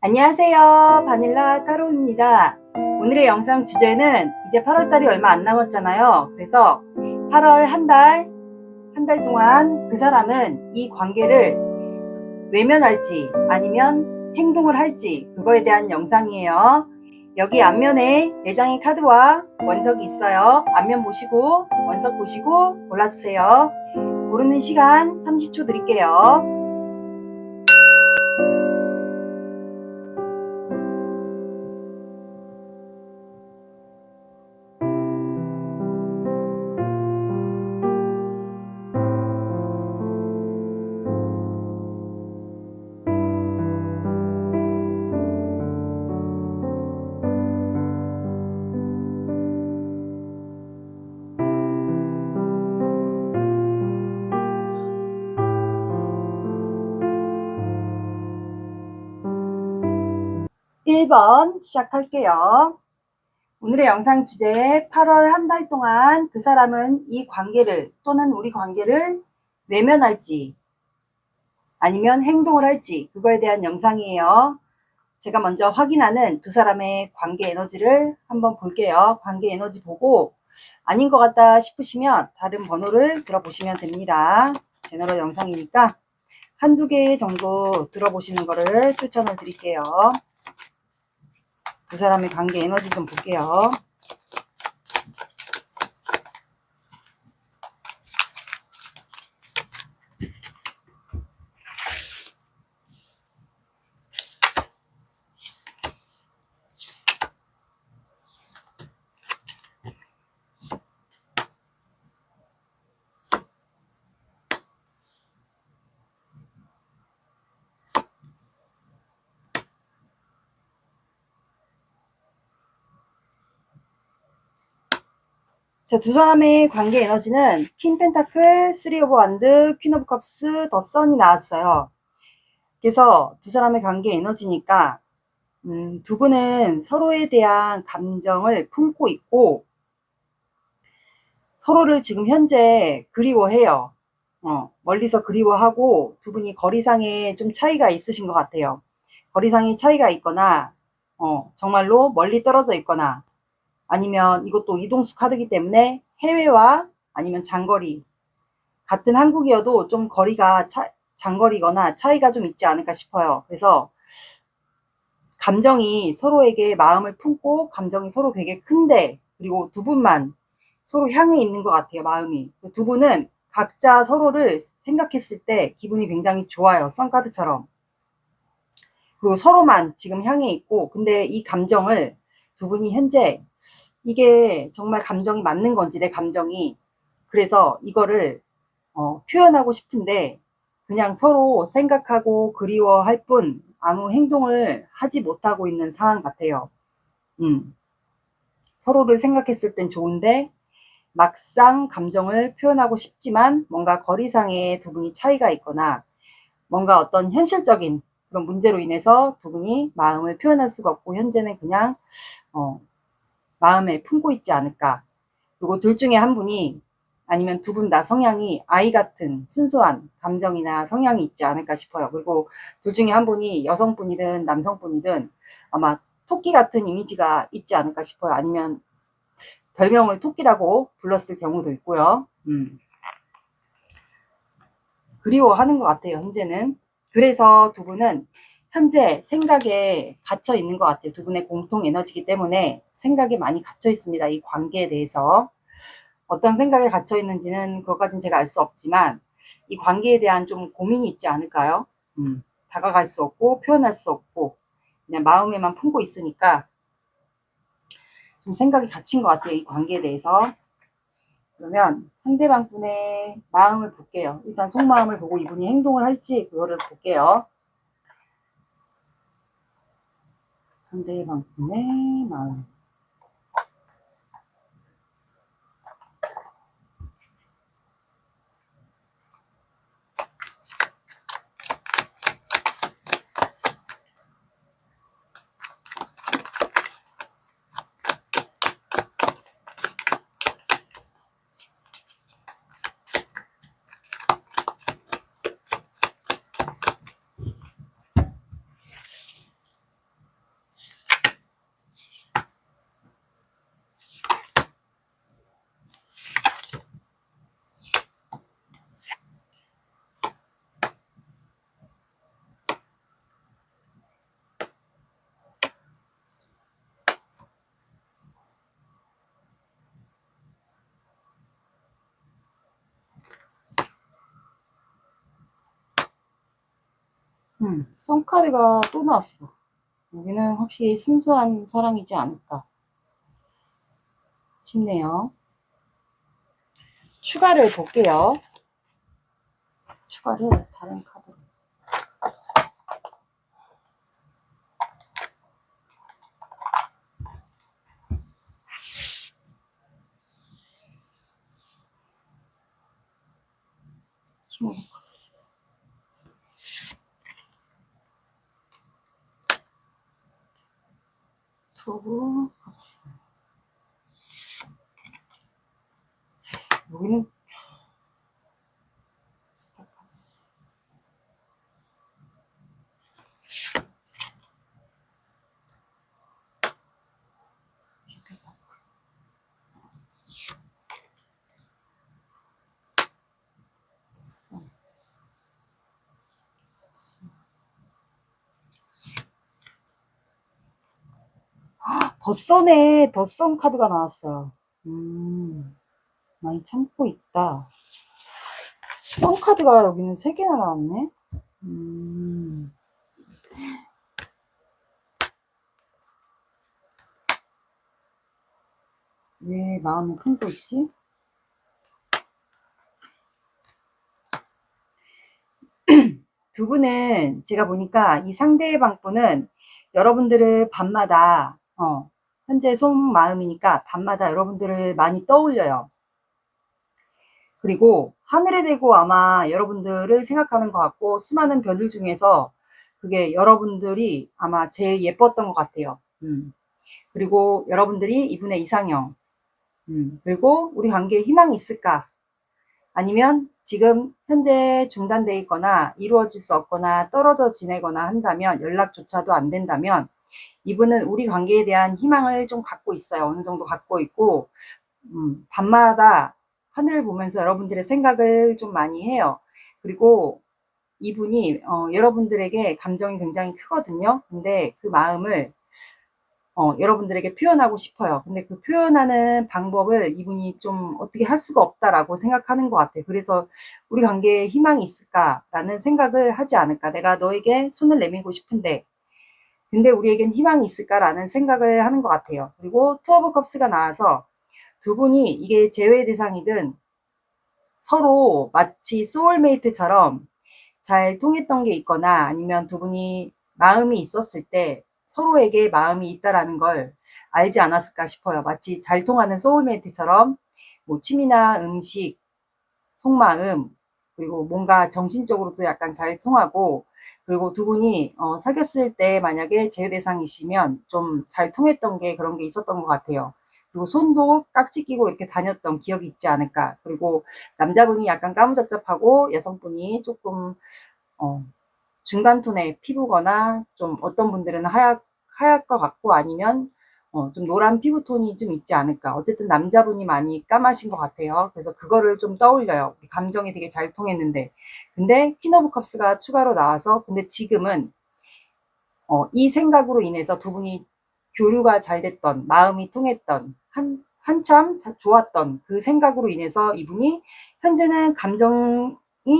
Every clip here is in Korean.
안녕하세요. 바닐라 타로입니다. 오늘의 영상 주제는 이제 8월달이 얼마 안 남았잖아요. 그래서 8월 한 달 동안 그 사람은 이 관계를 외면할지 아니면 행동을 할지 그거에 대한 영상이에요. 여기 앞면에 4장의 카드와 원석이 있어요. 앞면 보시고 원석 보시고 골라주세요. 고르는 시간 30초 드릴게요. 1번 시작할게요. 오늘의 영상 주제 8월 한 달 동안 그 사람은 이 관계를 또는 우리 관계를 외면할지 아니면 행동을 할지 그거에 대한 영상이에요. 제가 먼저 확인하는 두 사람의 관계 에너지를 한번 볼게요. 관계 에너지 보고 아닌 것 같다 싶으시면 다른 번호를 들어보시면 됩니다. 제너럴 영상이니까 한두 개 정도 들어보시는 거를 추천을 드릴게요. 두 사람의 관계 에너지 좀 볼게요. 자, 두 사람의 관계 에너지는 퀸 펜타클, 3 오브 완드, 퀸 오브 컵스, 더 선이 나왔어요. 그래서 두 사람의 관계 에너지니까 두 분은 서로에 대한 감정을 품고 있고 서로를 지금 현재 그리워해요. 멀리서 그리워하고 두 분이 거리상에 좀 차이가 있으신 것 같아요. 거리상의 차이가 있거나 정말로 멀리 떨어져 있거나 아니면 이것도 이동수 카드이기 때문에 해외와 아니면 장거리 같은 한국이어도 좀 거리가 장거리거나 차이가 좀 있지 않을까 싶어요. 그래서 감정이 서로에게 마음을 품고 감정이 서로 되게 큰데 그리고 두 분만 서로 향해 있는 것 같아요. 마음이. 두 분은 각자 서로를 생각했을 때 기분이 굉장히 좋아요. 선카드처럼. 그리고 서로만 지금 향해 있고 근데 이 감정을 두 분이 현재 이게 정말 감정이 맞는 건지 내 감정이 그래서 이거를 표현하고 싶은데 그냥 서로 생각하고 그리워할 뿐 아무 행동을 하지 못하고 있는 상황 같아요. 서로를 생각했을 땐 좋은데 막상 감정을 표현하고 싶지만 뭔가 거리상의 두 분이 차이가 있거나 뭔가 어떤 현실적인 그런 문제로 인해서 두 분이 마음을 표현할 수가 없고 현재는 그냥 마음에 품고 있지 않을까. 그리고 둘 중에 한 분이 아니면 두 분 다 성향이 아이 같은 순수한 감정이나 성향이 있지 않을까 싶어요. 그리고 둘 중에 한 분이 여성분이든 남성분이든 아마 토끼 같은 이미지가 있지 않을까 싶어요. 아니면 별명을 토끼라고 불렀을 경우도 있고요. 그리워하는 것 같아요. 현재는. 그래서 두 분은 현재 생각에 갇혀 있는 것 같아요. 두 분의 공통 에너지이기 때문에 생각에 많이 갇혀 있습니다. 이 관계에 대해서. 어떤 생각에 갇혀 있는지는 그것까지는 제가 알 수 없지만 이 관계에 대한 좀 고민이 있지 않을까요? 다가갈 수 없고 표현할 수 없고 그냥 마음에만 품고 있으니까 좀 생각이 갇힌 것 같아요. 이 관계에 대해서. 그러면 상대방 분의 마음을 볼게요. 일단 속마음을 보고 이분이 행동을 할지 그거를 볼게요. 상대방 분의 마음. 썬카드가 또 나왔어. 여기는 확실히 순수한 사랑이지 않을까 싶네요. 추가를 볼게요. 추가를 다른 카드로. 키모노카스. 투브 컵스. 여기는 스타카. 됐어. 덧선에 덧선 카드가 나왔어요. 많이 참고 있다. 선 카드가 여기는 3개나 나왔네. 왜 마음을 품고 있지? 두 분은 제가 보니까 이 상대방 분은 여러분들을 밤마다 현재 속마음이니까 밤마다 여러분들을 많이 떠올려요. 그리고 하늘에 대고 아마 여러분들을 생각하는 것 같고 수많은 별들 중에서 그게 여러분들이 아마 제일 예뻤던 것 같아요. 그리고 여러분들이 이분의 이상형, 그리고 우리 관계에 희망이 있을까? 아니면 지금 현재 중단돼 있거나 이루어질 수 없거나 떨어져 지내거나 한다면, 연락조차도 안 된다면 이분은 우리 관계에 대한 희망을 좀 갖고 있어요. 어느 정도 갖고 있고 밤마다 하늘을 보면서 여러분들의 생각을 좀 많이 해요. 그리고 이분이 여러분들에게 감정이 굉장히 크거든요. 근데 그 마음을 여러분들에게 표현하고 싶어요. 근데 그 표현하는 방법을 이분이 좀 어떻게 할 수가 없다라고 생각하는 것 같아요. 그래서 우리 관계에 희망이 있을까라는 생각을 하지 않을까. 내가 너에게 손을 내밀고 싶은데 근데 우리에겐 희망이 있을까라는 생각을 하는 것 같아요. 그리고 투 오브 컵스가 나와서 두 분이 이게 제외 대상이든 서로 마치 소울메이트처럼 잘 통했던 게 있거나 아니면 두 분이 마음이 있었을 때 서로에게 마음이 있다라는 걸 알지 않았을까 싶어요. 마치 잘 통하는 소울메이트처럼 뭐 취미나 음식, 속마음, 그리고 뭔가 정신적으로도 약간 잘 통하고, 그리고 두 분이 사귀었을 때 만약에 제외 대상이시면 좀 잘 통했던 게 그런 게 있었던 것 같아요. 그리고 손도 깍지 끼고 이렇게 다녔던 기억이 있지 않을까. 그리고 남자분이 약간 까무잡잡하고 여성분이 조금 중간 톤의 피부거나 좀 어떤 분들은 하얄 것 같고 아니면 좀 노란 피부톤이 좀 있지 않을까. 어쨌든 남자분이 많이 까마신 것 같아요. 그래서 그거를 좀 떠올려요. 감정이 되게 잘 통했는데. 근데 퀸 오브 컵스가 추가로 나와서 근데 지금은 이 생각으로 인해서 두 분이 교류가 잘 됐던, 마음이 통했던, 한참 좋았던 그 생각으로 인해서 이분이 현재는 감정이,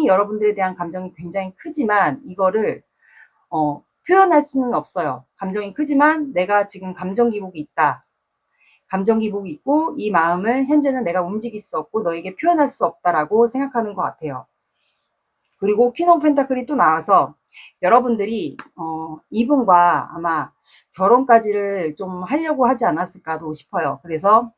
여러분들에 대한 감정이 굉장히 크지만 이거를 표현할 수는 없어요. 감정이 크지만 내가 지금 감정 기복이 있다. 감정 기복이 있고 이 마음을 현재는 내가 움직일 수 없고 너에게 표현할 수 없다라고 생각하는 것 같아요. 그리고 퀸 오브 펜타클이 또 나와서 여러분들이 이분과 아마 결혼까지를 좀 하려고 하지 않았을까도 싶어요. 그래서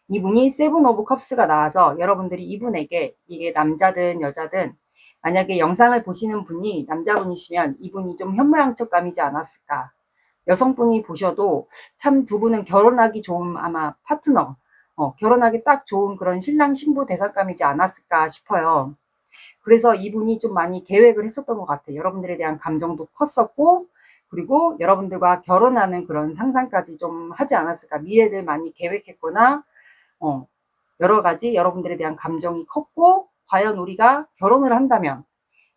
이분이 세븐 오브 컵스가 나와서 여러분들이 이분에게, 이게 남자든 여자든 만약에 영상을 보시는 분이 남자분이시면 이분이 좀 현모양처감이지 않았을까. 여성분이 보셔도 참 두 분은 결혼하기 좋은 아마 파트너, 결혼하기 딱 좋은 그런 신랑 신부 대상감이지 않았을까 싶어요. 그래서 이분이 좀 많이 계획을 했었던 것 같아요. 여러분들에 대한 감정도 컸었고, 그리고 여러분들과 결혼하는 그런 상상까지 좀 하지 않았을까. 미래를 많이 계획했거나, 여러 가지 여러분들에 대한 감정이 컸고, 과연 우리가 결혼을 한다면,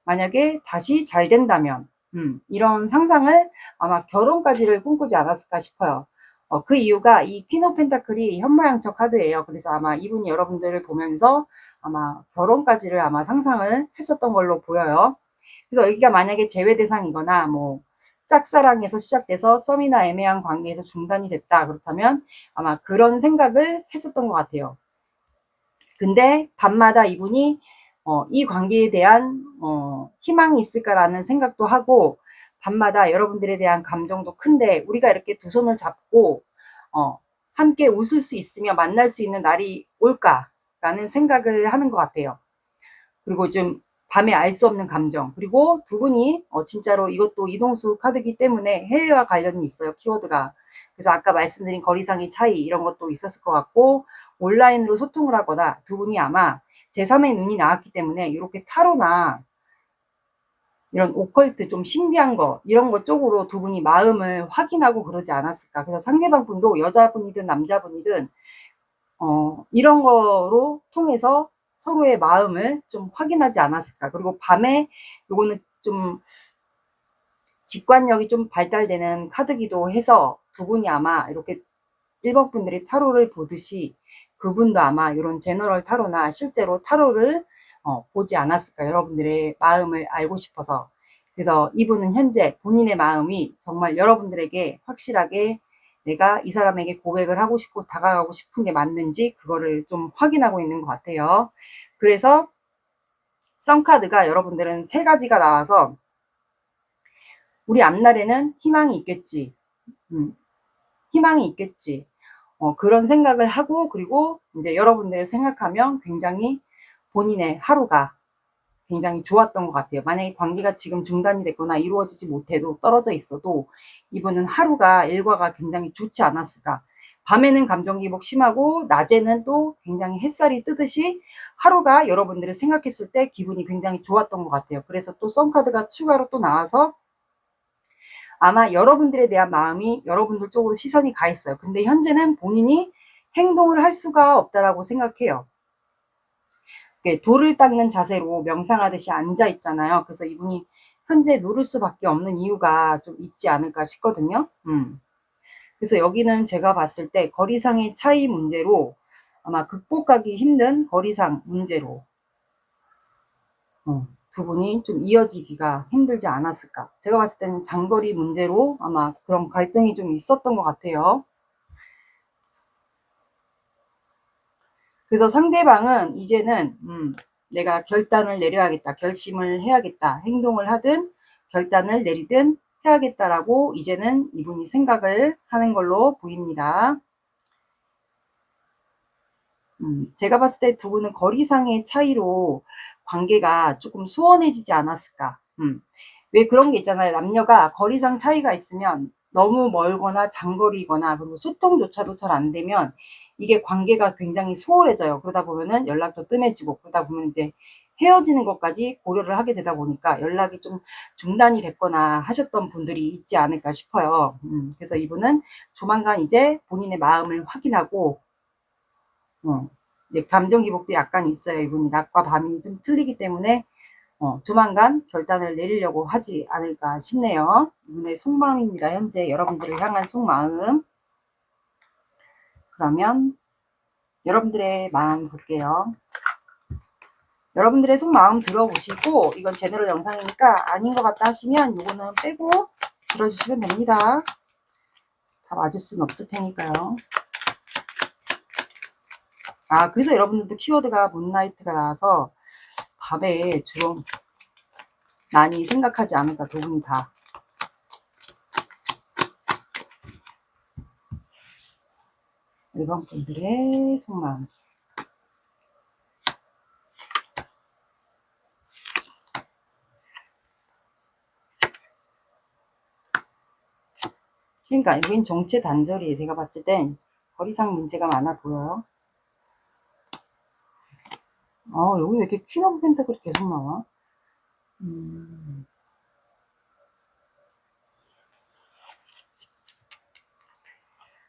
만약에 다시 잘 된다면, 이런 상상을 아마 결혼까지를 꿈꾸지 않았을까 싶어요. 그 이유가 이 퀸 오브 펜타클이 현모양처 카드예요. 그래서 아마 이분이 여러분들을 보면서 아마 결혼까지를 아마 상상을 했었던 걸로 보여요. 그래서 여기가 만약에 제외 대상이거나 뭐 짝사랑에서 시작돼서 썸이나 애매한 관계에서 중단이 됐다 그렇다면 아마 그런 생각을 했었던 것 같아요. 근데 밤마다 이분이 이 관계에 대한 희망이 있을까라는 생각도 하고 밤마다 여러분들에 대한 감정도 큰데 우리가 이렇게 두 손을 잡고 함께 웃을 수 있으며 만날 수 있는 날이 올까라는 생각을 하는 것 같아요. 그리고 좀 밤에 알 수 없는 감정, 그리고 두 분이 진짜로 이것도 이동수 카드이기 때문에 해외와 관련이 있어요, 키워드가. 그래서 아까 말씀드린 거리상의 차이 이런 것도 있었을 것 같고 온라인으로 소통을 하거나 두 분이 아마 제3의 눈이 나왔기 때문에 이렇게 타로나 이런 오컬트 좀 신비한 거 이런 것 쪽으로 두 분이 마음을 확인하고 그러지 않았을까. 그래서 상대방 분도 여자분이든 남자분이든 이런 거로 통해서 서로의 마음을 좀 확인하지 않았을까. 그리고 밤에 요거는 좀 직관력이 좀 발달되는 카드기도 해서 두 분이 아마 이렇게 1번 분들이 타로를 보듯이 그분도 아마 이런 제너럴 타로나 실제로 타로를 보지 않았을까. 여러분들의 마음을 알고 싶어서. 그래서 이분은 현재 본인의 마음이 정말 여러분들에게 확실하게 내가 이 사람에게 고백을 하고 싶고 다가가고 싶은 게 맞는지 그거를 좀 확인하고 있는 것 같아요. 그래서 썬카드가 여러분들은 세 가지가 나와서 우리 앞날에는 희망이 있겠지. 희망이 있겠지. 그런 생각을 하고 그리고 이제 여러분들을 생각하면 굉장히 본인의 하루가 굉장히 좋았던 것 같아요. 만약에 관계가 지금 중단이 됐거나 이루어지지 못해도 떨어져 있어도 이분은 하루가 일과가 굉장히 좋지 않았을까. 밤에는 감정 기복 심하고 낮에는 또 굉장히 햇살이 뜨듯이 하루가 여러분들을 생각했을 때 기분이 굉장히 좋았던 것 같아요. 그래서 또 썬카드가 추가로 또 나와서 아마 여러분들에 대한 마음이 여러분들 쪽으로 시선이 가 있어요. 근데 현재는 본인이 행동을 할 수가 없다라고 생각해요. 돌을 닦는 자세로 명상하듯이 앉아 있잖아요. 그래서 이분이 현재 누를 수밖에 없는 이유가 좀 있지 않을까 싶거든요. 그래서 여기는 제가 봤을 때 거리상의 차이 문제로 아마 극복하기 힘든 거리상 문제로 두 분이 좀 이어지기가 힘들지 않았을까. 제가 봤을 때는 장거리 문제로 아마 그런 갈등이 좀 있었던 것 같아요. 그래서 상대방은 이제는 내가 결단을 내려야겠다. 결심을 해야겠다. 행동을 하든 결단을 내리든 해야겠다라고 이제는 이분이 생각을 하는 걸로 보입니다. 제가 봤을 때 두 분은 거리상의 차이로 관계가 조금 소원해지지 않았을까. 왜 그런 게 있잖아요. 남녀가 거리상 차이가 있으면 너무 멀거나 장거리거나 그리고 소통조차도 잘 안 되면 이게 관계가 굉장히 소홀해져요. 그러다 보면은 연락도 뜸해지고 그러다 보면 이제 헤어지는 것까지 고려를 하게 되다 보니까 연락이 좀 중단이 됐거나 하셨던 분들이 있지 않을까 싶어요. 그래서 이분은 조만간 이제 본인의 마음을 확인하고 이제 감정 기복도 약간 있어요. 이분이 낮과 밤이 좀 틀리기 때문에 조만간 결단을 내리려고 하지 않을까 싶네요. 이분의 속마음입니다. 현재 여러분들을 향한 속마음. 그러면 여러분들의 마음 볼게요. 여러분들의 속마음 들어보시고 이건 제대로 영상이니까 아닌 것 같다 하시면 이거는 빼고 들어주시면 됩니다. 다 맞을 수는 없을 테니까요. 그래서 여러분들도 키워드가 문나이트가 나와서 밤에 주로 많이 생각하지 않을까, 두 분이 다. 일반 분들의 속마음. 그러니까 여긴 정체 단절이에요. 제가 봤을 땐 거리상 문제가 많아 보여요. 여기 왜 이렇게 퀸 오브 펜타클이 계속 나와?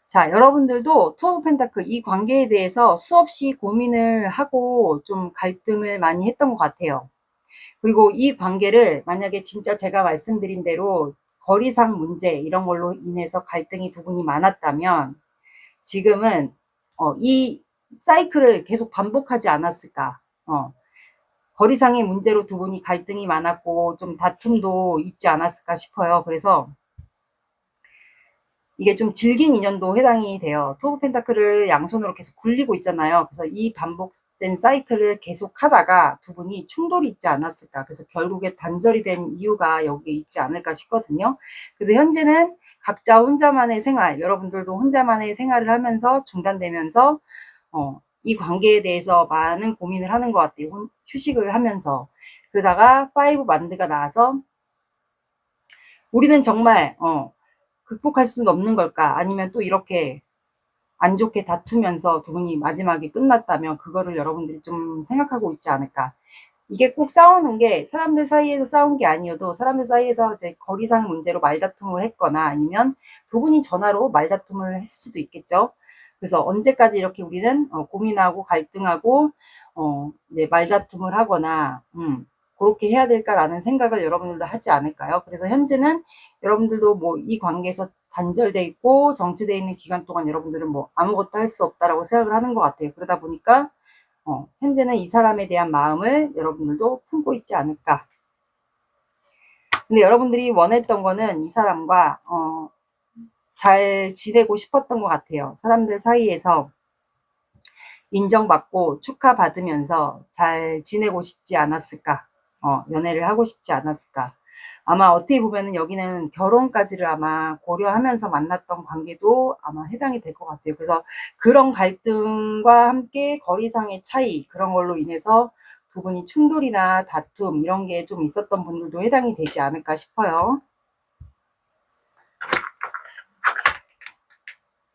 자, 여러분들도 투 오브 펜타클 이 관계에 대해서 수없이 고민을 하고 좀 갈등을 많이 했던 것 같아요. 그리고 이 관계를 만약에 진짜 제가 말씀드린 대로 거리상 문제 이런 걸로 인해서 갈등이 두 분이 많았다면 지금은 이 사이클을 계속 반복하지 않았을까. 거리상의 문제로 두 분이 갈등이 많았고 좀 다툼도 있지 않았을까 싶어요. 그래서 이게 좀 질긴 인연도 해당이 돼요. 투 오브 펜타클을 양손으로 계속 굴리고 있잖아요. 그래서 이 반복된 사이클을 계속 하다가 두 분이 충돌이 있지 않았을까. 그래서 결국에 단절이 된 이유가 여기에 있지 않을까 싶거든요. 그래서 현재는 각자 혼자만의 생활, 여러분들도 혼자만의 생활을 하면서 중단되면서 이 관계에 대해서 많은 고민을 하는 것 같아요. 휴식을 하면서. 그러다가 파이브 만드가 나와서 우리는 정말 극복할 수는 없는 걸까? 아니면 또 이렇게 안 좋게 다투면서 두 분이 마지막에 끝났다면 그거를 여러분들이 좀 생각하고 있지 않을까? 이게 꼭 싸우는 게 사람들 사이에서 싸운 게 아니어도 사람들 사이에서 이제 거리상 문제로 말다툼을 했거나 아니면 두 분이 전화로 말다툼을 했을 수도 있겠죠. 그래서 언제까지 이렇게 우리는 고민하고 갈등하고 이제 말다툼을 하거나 그렇게 해야 될까라는 생각을 여러분들도 하지 않을까요? 그래서 현재는 여러분들도 뭐 이 관계에서 단절돼 있고 정체돼 있는 기간 동안 여러분들은 뭐 아무것도 할 수 없다라고 생각을 하는 것 같아요. 그러다 보니까 현재는 이 사람에 대한 마음을 여러분들도 품고 있지 않을까. 근데 여러분들이 원했던 거는 이 사람과 잘 지내고 싶었던 것 같아요. 사람들 사이에서 인정받고 축하받으면서 잘 지내고 싶지 않았을까. 연애를 하고 싶지 않았을까. 아마 어떻게 보면은 여기는 결혼까지를 아마 고려하면서 만났던 관계도 아마 해당이 될 것 같아요. 그래서 그런 갈등과 함께 거리상의 차이, 그런 걸로 인해서 두 분이 충돌이나 다툼 이런 게 좀 있었던 분들도 해당이 되지 않을까 싶어요.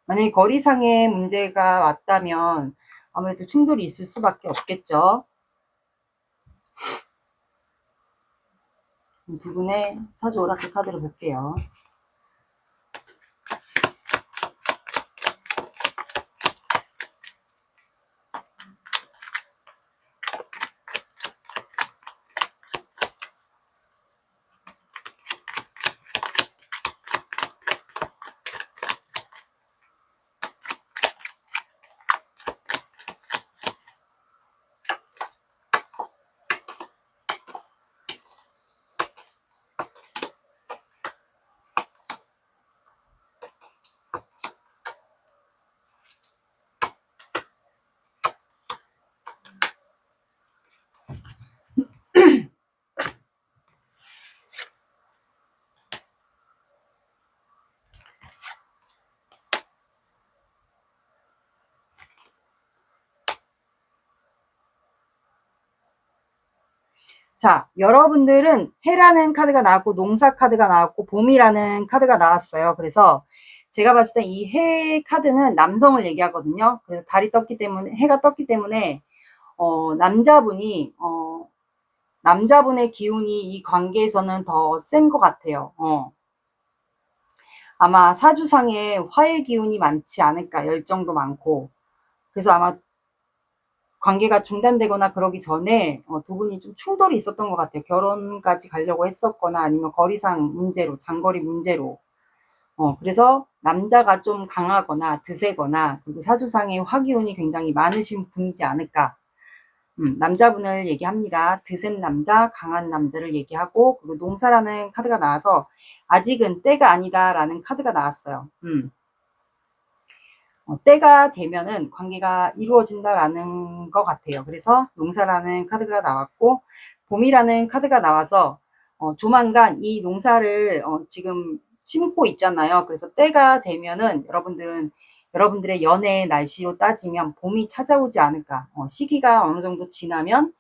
만약에 거리상의 문제가 왔다면 아무래도 충돌이 있을 수밖에 없겠죠. 두 분의 사주 오라클 카드를 볼게요. 자, 여러분들은 해라는 카드가 나왔고 농사 카드가 나왔고 봄이라는 카드가 나왔어요. 그래서 제가 봤을 때 이 해 카드는 남성을 얘기하거든요. 그래서 달이 떴기 때문에, 해가 떴기 때문에 남자분이 남자분의 기운이 이 관계에서는 더 센 것 같아요. 아마 사주상에 화의 기운이 많지 않을까. 열정도 많고. 그래서 아마 관계가 중단되거나 그러기 전에 두 분이 좀 충돌이 있었던 것 같아요. 결혼까지 가려고 했었거나 아니면 거리상 문제로, 장거리 문제로. 그래서 남자가 좀 강하거나 드세거나 그리고 사주상의 화기운이 굉장히 많으신 분이지 않을까. 남자분을 얘기합니다. 드센 남자, 강한 남자를 얘기하고 그리고 농사라는 카드가 나와서 아직은 때가 아니다라는 카드가 나왔어요. 때가 되면은 관계가 이루어진다라는 것 같아요. 그래서 농사라는 카드가 나왔고 봄이라는 카드가 나와서 조만간 이 농사를 지금 심고 있잖아요. 그래서 때가 되면은 여러분들의 연애의 날씨로 따지면 봄이 찾아오지 않을까. 시기가 어느 정도 지나면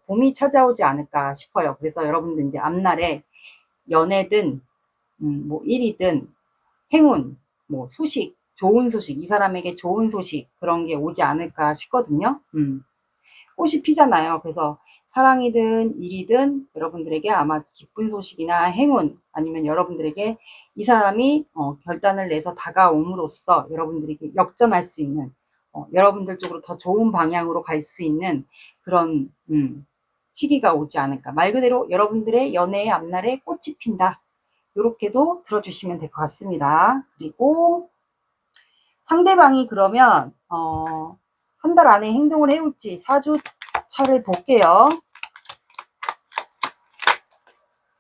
봄이 찾아오지 않을까 싶어요. 그래서 여러분들 이제 앞날에 연애든 뭐 일이든 행운, 뭐 소식, 좋은 소식, 이 사람에게 좋은 소식 그런 게 오지 않을까 싶거든요. 꽃이 피잖아요. 그래서 사랑이든 일이든 여러분들에게 아마 기쁜 소식이나 행운 아니면 여러분들에게 이 사람이 결단을 내서 다가옴으로써 여러분들에게 역전할 수 있는 여러분들 쪽으로 더 좋은 방향으로 갈 수 있는 그런 시기가 오지 않을까. 말 그대로 여러분들의 연애의 앞날에 꽃이 핀다. 이렇게도 들어주시면 될 것 같습니다. 그리고 상대방이 그러면 한 달 안에 행동을 해올지 4주 차를 볼게요.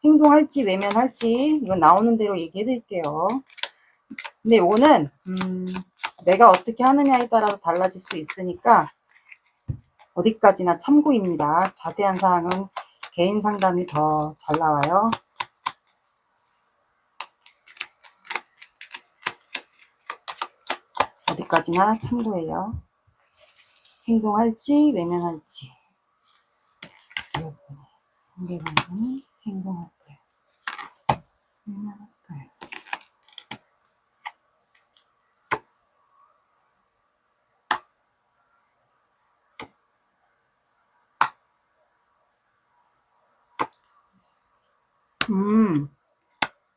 행동할지 외면할지 이건 나오는 대로 얘기해 드릴게요. 근데 이거는 내가 어떻게 하느냐에 따라서 달라질 수 있으니까 어디까지나 참고입니다. 자세한 사항은 개인 상담이 더 잘 나와요. 어디까지나 참고해요. 행동할지 외면할지. 상대방은 행동할까요? 외면할까요?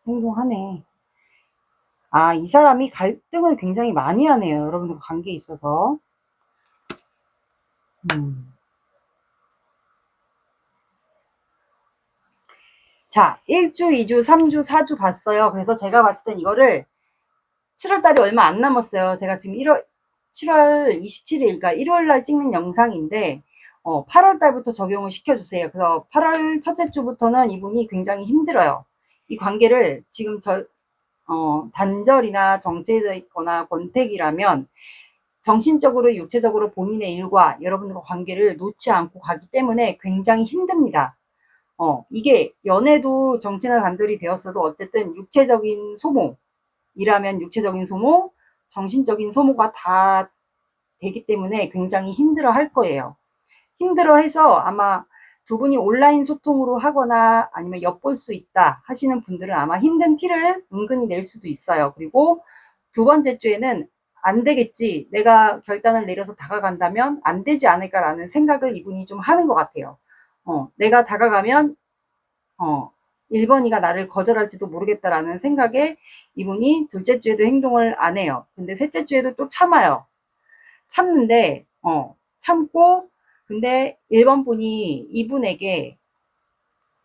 행동하네. 아, 이 사람이 갈등을 굉장히 많이 하네요. 여러분들 관계에 있어서. 자, 1주, 2주, 3주, 4주 봤어요. 그래서 제가 봤을 땐 이거를 7월달이 얼마 안 남았어요. 제가 지금 7월 27일, 그러니까 일요일날 찍는 영상인데 8월달부터 적용을 시켜주세요. 그래서 8월 첫째 주부터는 이분이 굉장히 힘들어요. 이 관계를 지금 단절이나 정체되어 있거나 권태기라면 정신적으로 육체적으로 본인의 일과 여러분과 관계를 놓지 않고 가기 때문에 굉장히 힘듭니다. 이게 연애도 정체나 단절이 되었어도 어쨌든 육체적인 소모이라면 육체적인 소모, 정신적인 소모가 다 되기 때문에 굉장히 힘들어 할 거예요. 힘들어 해서 아마 두 분이 온라인 소통으로 하거나 아니면 엿볼 수 있다 하시는 분들은 아마 힘든 티를 은근히 낼 수도 있어요. 그리고 두 번째 주에는 안 되겠지. 내가 결단을 내려서 다가간다면 안 되지 않을까라는 생각을 이분이 좀 하는 것 같아요. 내가 다가가면 1번이가 나를 거절할지도 모르겠다라는 생각에 이분이 둘째 주에도 행동을 안 해요. 근데 셋째 주에도 또 참아요. 참는데 참고 근데 1번 분이 이분에게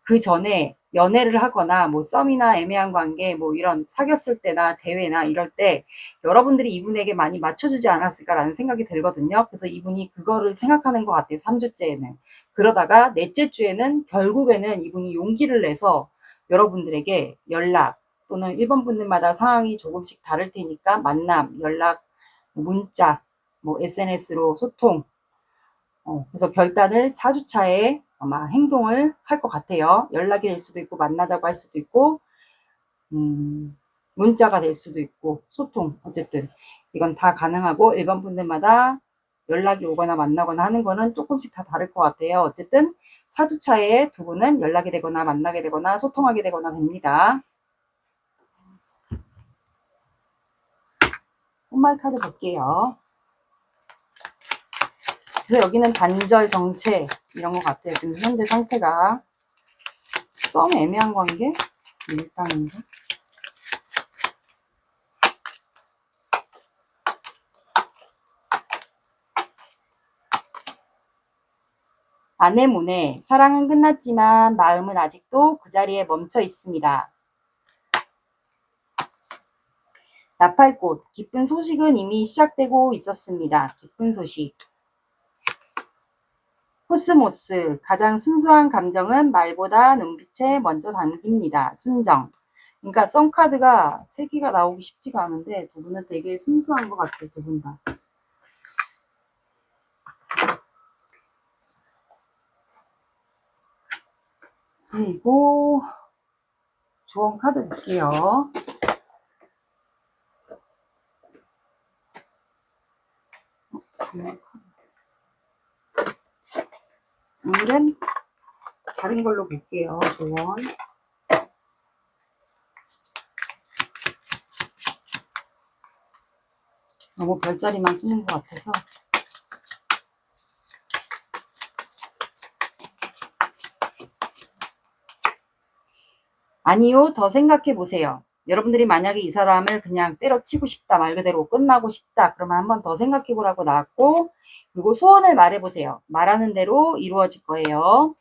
그 전에 연애를 하거나 뭐 썸이나 애매한 관계 뭐 이런 사귀었을 때나 재회나 이럴 때 여러분들이 이분에게 많이 맞춰주지 않았을까라는 생각이 들거든요. 그래서 이분이 그거를 생각하는 것 같아요. 3주째에는. 그러다가 넷째 주에는 결국에는 이분이 용기를 내서 여러분들에게 연락 또는 1번 분들마다 상황이 조금씩 다를 테니까 만남, 연락, 문자, 뭐 SNS로 소통 그래서 결단을 4주차에 아마 행동을 할 것 같아요. 연락이 될 수도 있고 만나자고 할 수도 있고 문자가 될 수도 있고 소통 어쨌든 이건 다 가능하고 일반 분들마다 연락이 오거나 만나거나 하는 거는 조금씩 다 다를 것 같아요. 어쨌든 4주차에 두 분은 연락이 되거나 만나게 되거나 소통하게 되거나 됩니다. 혼말 카드 볼게요. 그래서 여기는 단절 정체 이런 것 같아요. 지금 현재 상태가 썸 애매한 관계? 일당인가? 아네모네 사랑은 끝났지만 마음은 아직도 그 자리에 멈춰 있습니다. 나팔꽃 기쁜 소식은 이미 시작되고 있었습니다. 기쁜 소식. 코스모스 가장 순수한 감정은 말보다 눈빛에 먼저 담깁니다. 순정. 그러니까 썸카드가 3개가 나오기 쉽지가 않은데 두 분은 되게 순수한 것 같아요. 두 분 다. 그리고 조언 카드 볼게요. 오늘은 다른 걸로 볼게요. 조언. 너무 별자리만 쓰는 것 같아서. 아니요, 더 생각해 보세요. 여러분들이 만약에 이 사람을 그냥 때려치고 싶다, 말 그대로 끝나고 싶다, 그러면 한번 더 생각해 보라고 나왔고, 그리고 소원을 말해 보세요. 말하는 대로 이루어질 거예요.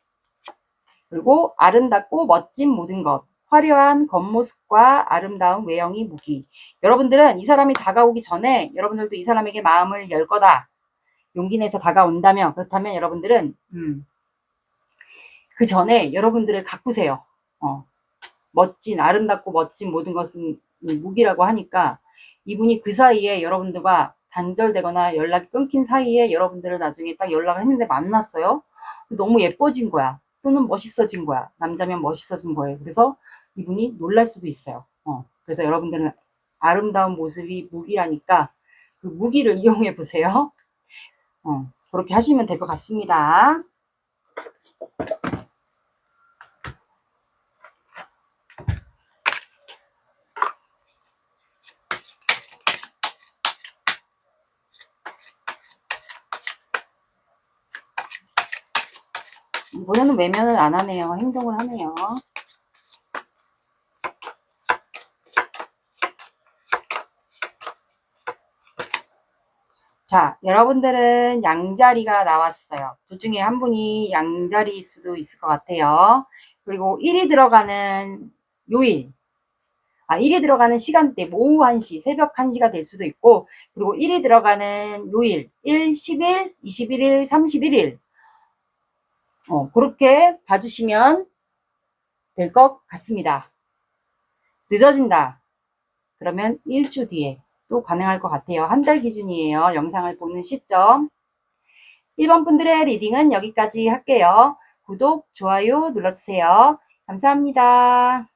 그리고 아름답고 멋진 모든 것, 화려한 겉모습과 아름다운 외형이 무기. 여러분들은 이 사람이 다가오기 전에 여러분들도 이 사람에게 마음을 열 거다. 용기 내서 다가온다면, 그렇다면 여러분들은 그 전에 여러분들을 가꾸세요. 멋진, 아름답고 멋진 모든 것은 무기라고 하니까 이분이 그 사이에 여러분들과 단절되거나 연락이 끊긴 사이에 여러분들을 나중에 딱 연락을 했는데 만났어요. 너무 예뻐진 거야. 또는 멋있어진 거야. 남자면 멋있어진 거예요. 그래서 이분이 놀랄 수도 있어요. 그래서 여러분들은 아름다운 모습이 무기라니까 그 무기를 이용해 보세요. 그렇게 하시면 될 것 같습니다. 이번에는 외면을 안 하네요. 행동을 하네요. 자, 여러분들은 양자리가 나왔어요. 둘 중에 한 분이 양자리일 수도 있을 것 같아요. 그리고 1이 들어가는 요일, 1이 들어가는 시간대, 오후 1시, 새벽 1시가 될 수도 있고, 그리고 1이 들어가는 요일, 1, 10일, 21일, 31일. 그렇게 봐주시면 될 것 같습니다. 늦어진다. 그러면 1주 뒤에 또 가능할 것 같아요. 한 달 기준이에요. 영상을 보는 시점. 1번 분들의 리딩은 여기까지 할게요. 구독, 좋아요 눌러주세요. 감사합니다.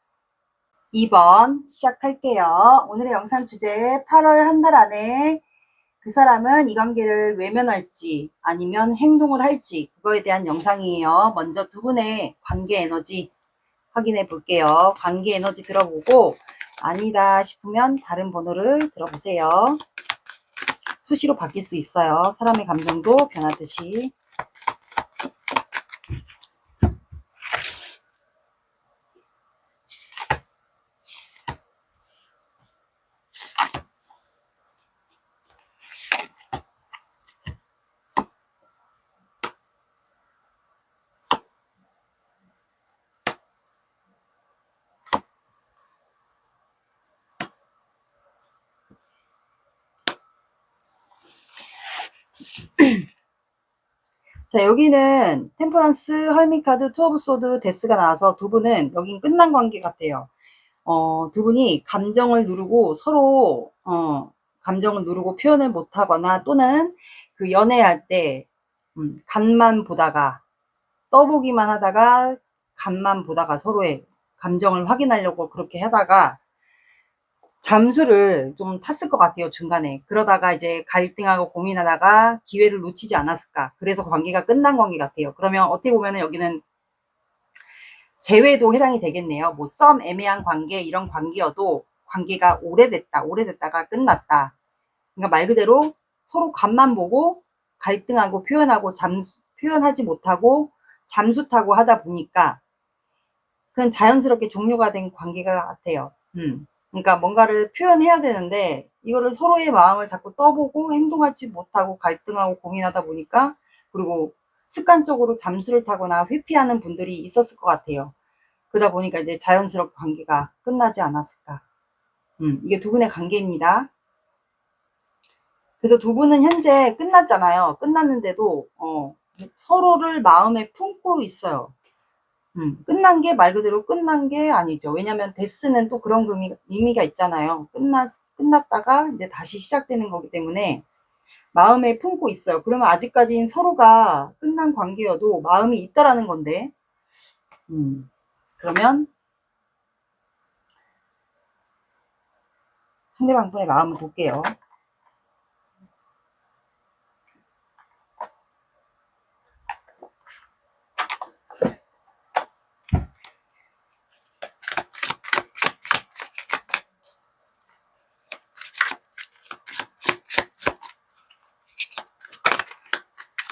2번 시작할게요. 오늘의 영상 주제 8월 한 달 안에 그 사람은 이 관계를 외면할지 아니면 행동을 할지 그거에 대한 영상이에요. 먼저 두 분의 관계 에너지 확인해 볼게요. 관계 에너지 들어보고 아니다 싶으면 다른 번호를 들어보세요. 수시로 바뀔 수 있어요. 사람의 감정도 변하듯이. 자, 여기는 템퍼런스, 헐밋카드, 투 오브 소드, 데스가 나와서 두 분은 여긴 끝난 관계 같아요. 두 분이 감정을 누르고 서로 감정을 누르고 표현을 못하거나 또는 그 연애할 때 간만 보다가 떠보기만 하다가 간만 보다가 서로의 감정을 확인하려고 그렇게 하다가 잠수를 좀 탔을 것 같아요, 중간에. 그러다가 이제 갈등하고 고민하다가 기회를 놓치지 않았을까. 그래서 관계가 끝난 관계 같아요. 그러면 어떻게 보면은 여기는 재회도 해당이 되겠네요. 뭐 썸, 애매한 관계, 이런 관계여도 관계가 오래됐다가 끝났다. 그러니까 말 그대로 서로 간만 보고 갈등하고 표현하고 표현하지 못하고 잠수 타고 하다 보니까 그냥 자연스럽게 종료가 된 관계가 같아요. 그러니까 뭔가를 표현해야 되는데 이거를 서로의 마음을 자꾸 떠보고 행동하지 못하고 갈등하고 고민하다 보니까 그리고 습관적으로 잠수를 타거나 회피하는 분들이 있었을 것 같아요. 그러다 보니까 이제 자연스럽게 관계가 끝나지 않았을까. 이게 두 분의 관계입니다. 그래서 두 분은 현재 끝났잖아요. 끝났는데도 서로를 마음에 품고 있어요. 끝난 게 말 그대로 끝난 게 아니죠. 왜냐면 데스는 또 그런 의미가 있잖아요. 끝났다가 이제 다시 시작되는 거기 때문에 마음에 품고 있어요. 그러면 아직까지는 서로가 끝난 관계여도 마음이 있다라는 건데, 그러면 상대방 분의 마음을 볼게요.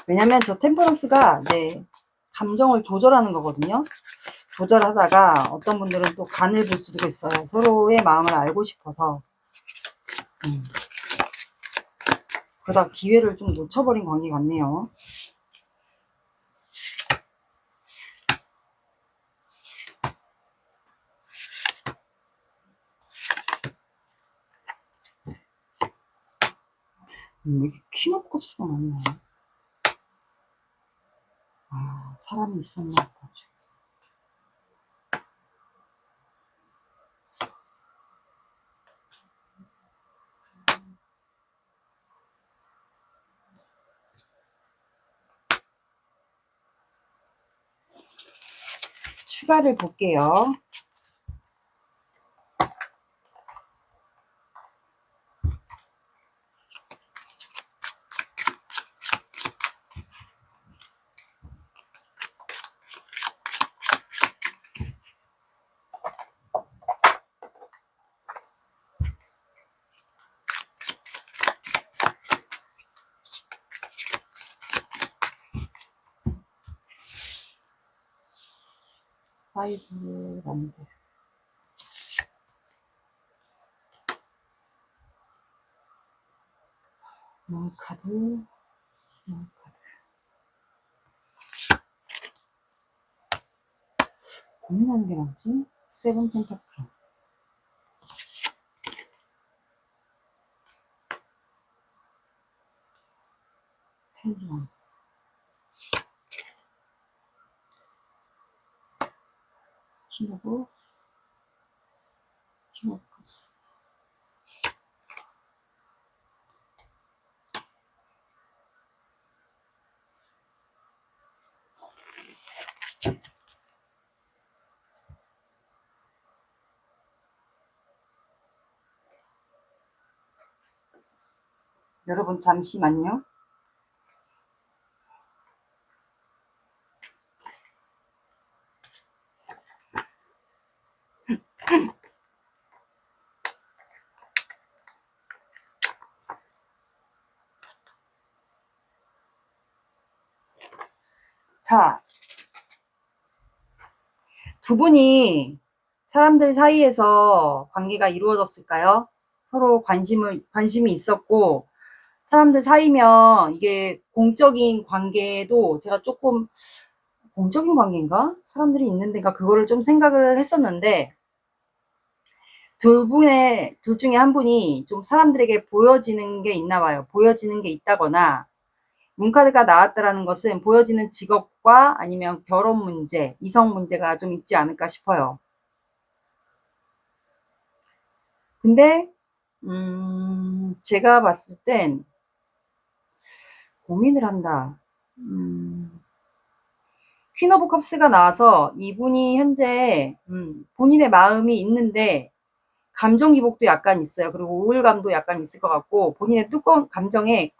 왜냐면 저 템퍼런스가 감정을 조절하는 거거든요. 조절하다가 어떤 분들은 또 간을 볼 수도 있어요. 서로의 마음을 알고 싶어서. 그러다 기회를 좀 놓쳐버린 관계 같네요. 왜 이렇게 퀸업급수가 많나? 사람이 있었나 보다. 추가를 볼게요. 파이브 란드. 카드. 고민하는 게 뭐지? 세븐 펜타클. 펜드럼. 킹오브. 킹오브 컵스. 여러분 잠시만요. 자, 두 분이 사람들 사이에서 관계가 이루어졌을까요? 서로 관심이 있었고, 사람들 사이면 이게 공적인 관계도 제가 조금, 공적인 관계인가? 사람들이 있는 데가 그거를 좀 생각을 했었는데, 둘 중에 한 분이 좀 사람들에게 보여지는 게 있나 봐요. 보여지는 게 있다거나, 문카드가 나왔다라는 것은 보여지는 직업과 아니면 결혼 문제, 이성 문제가 좀 있지 않을까 싶어요. 근데 제가 봤을 땐 고민을 한다. 퀸 오브 컵스가 나와서 이분이 현재 본인의 마음이 있는데 감정 기복도 약간 있어요. 그리고 우울감도 약간 있을 것 같고 본인의 감정에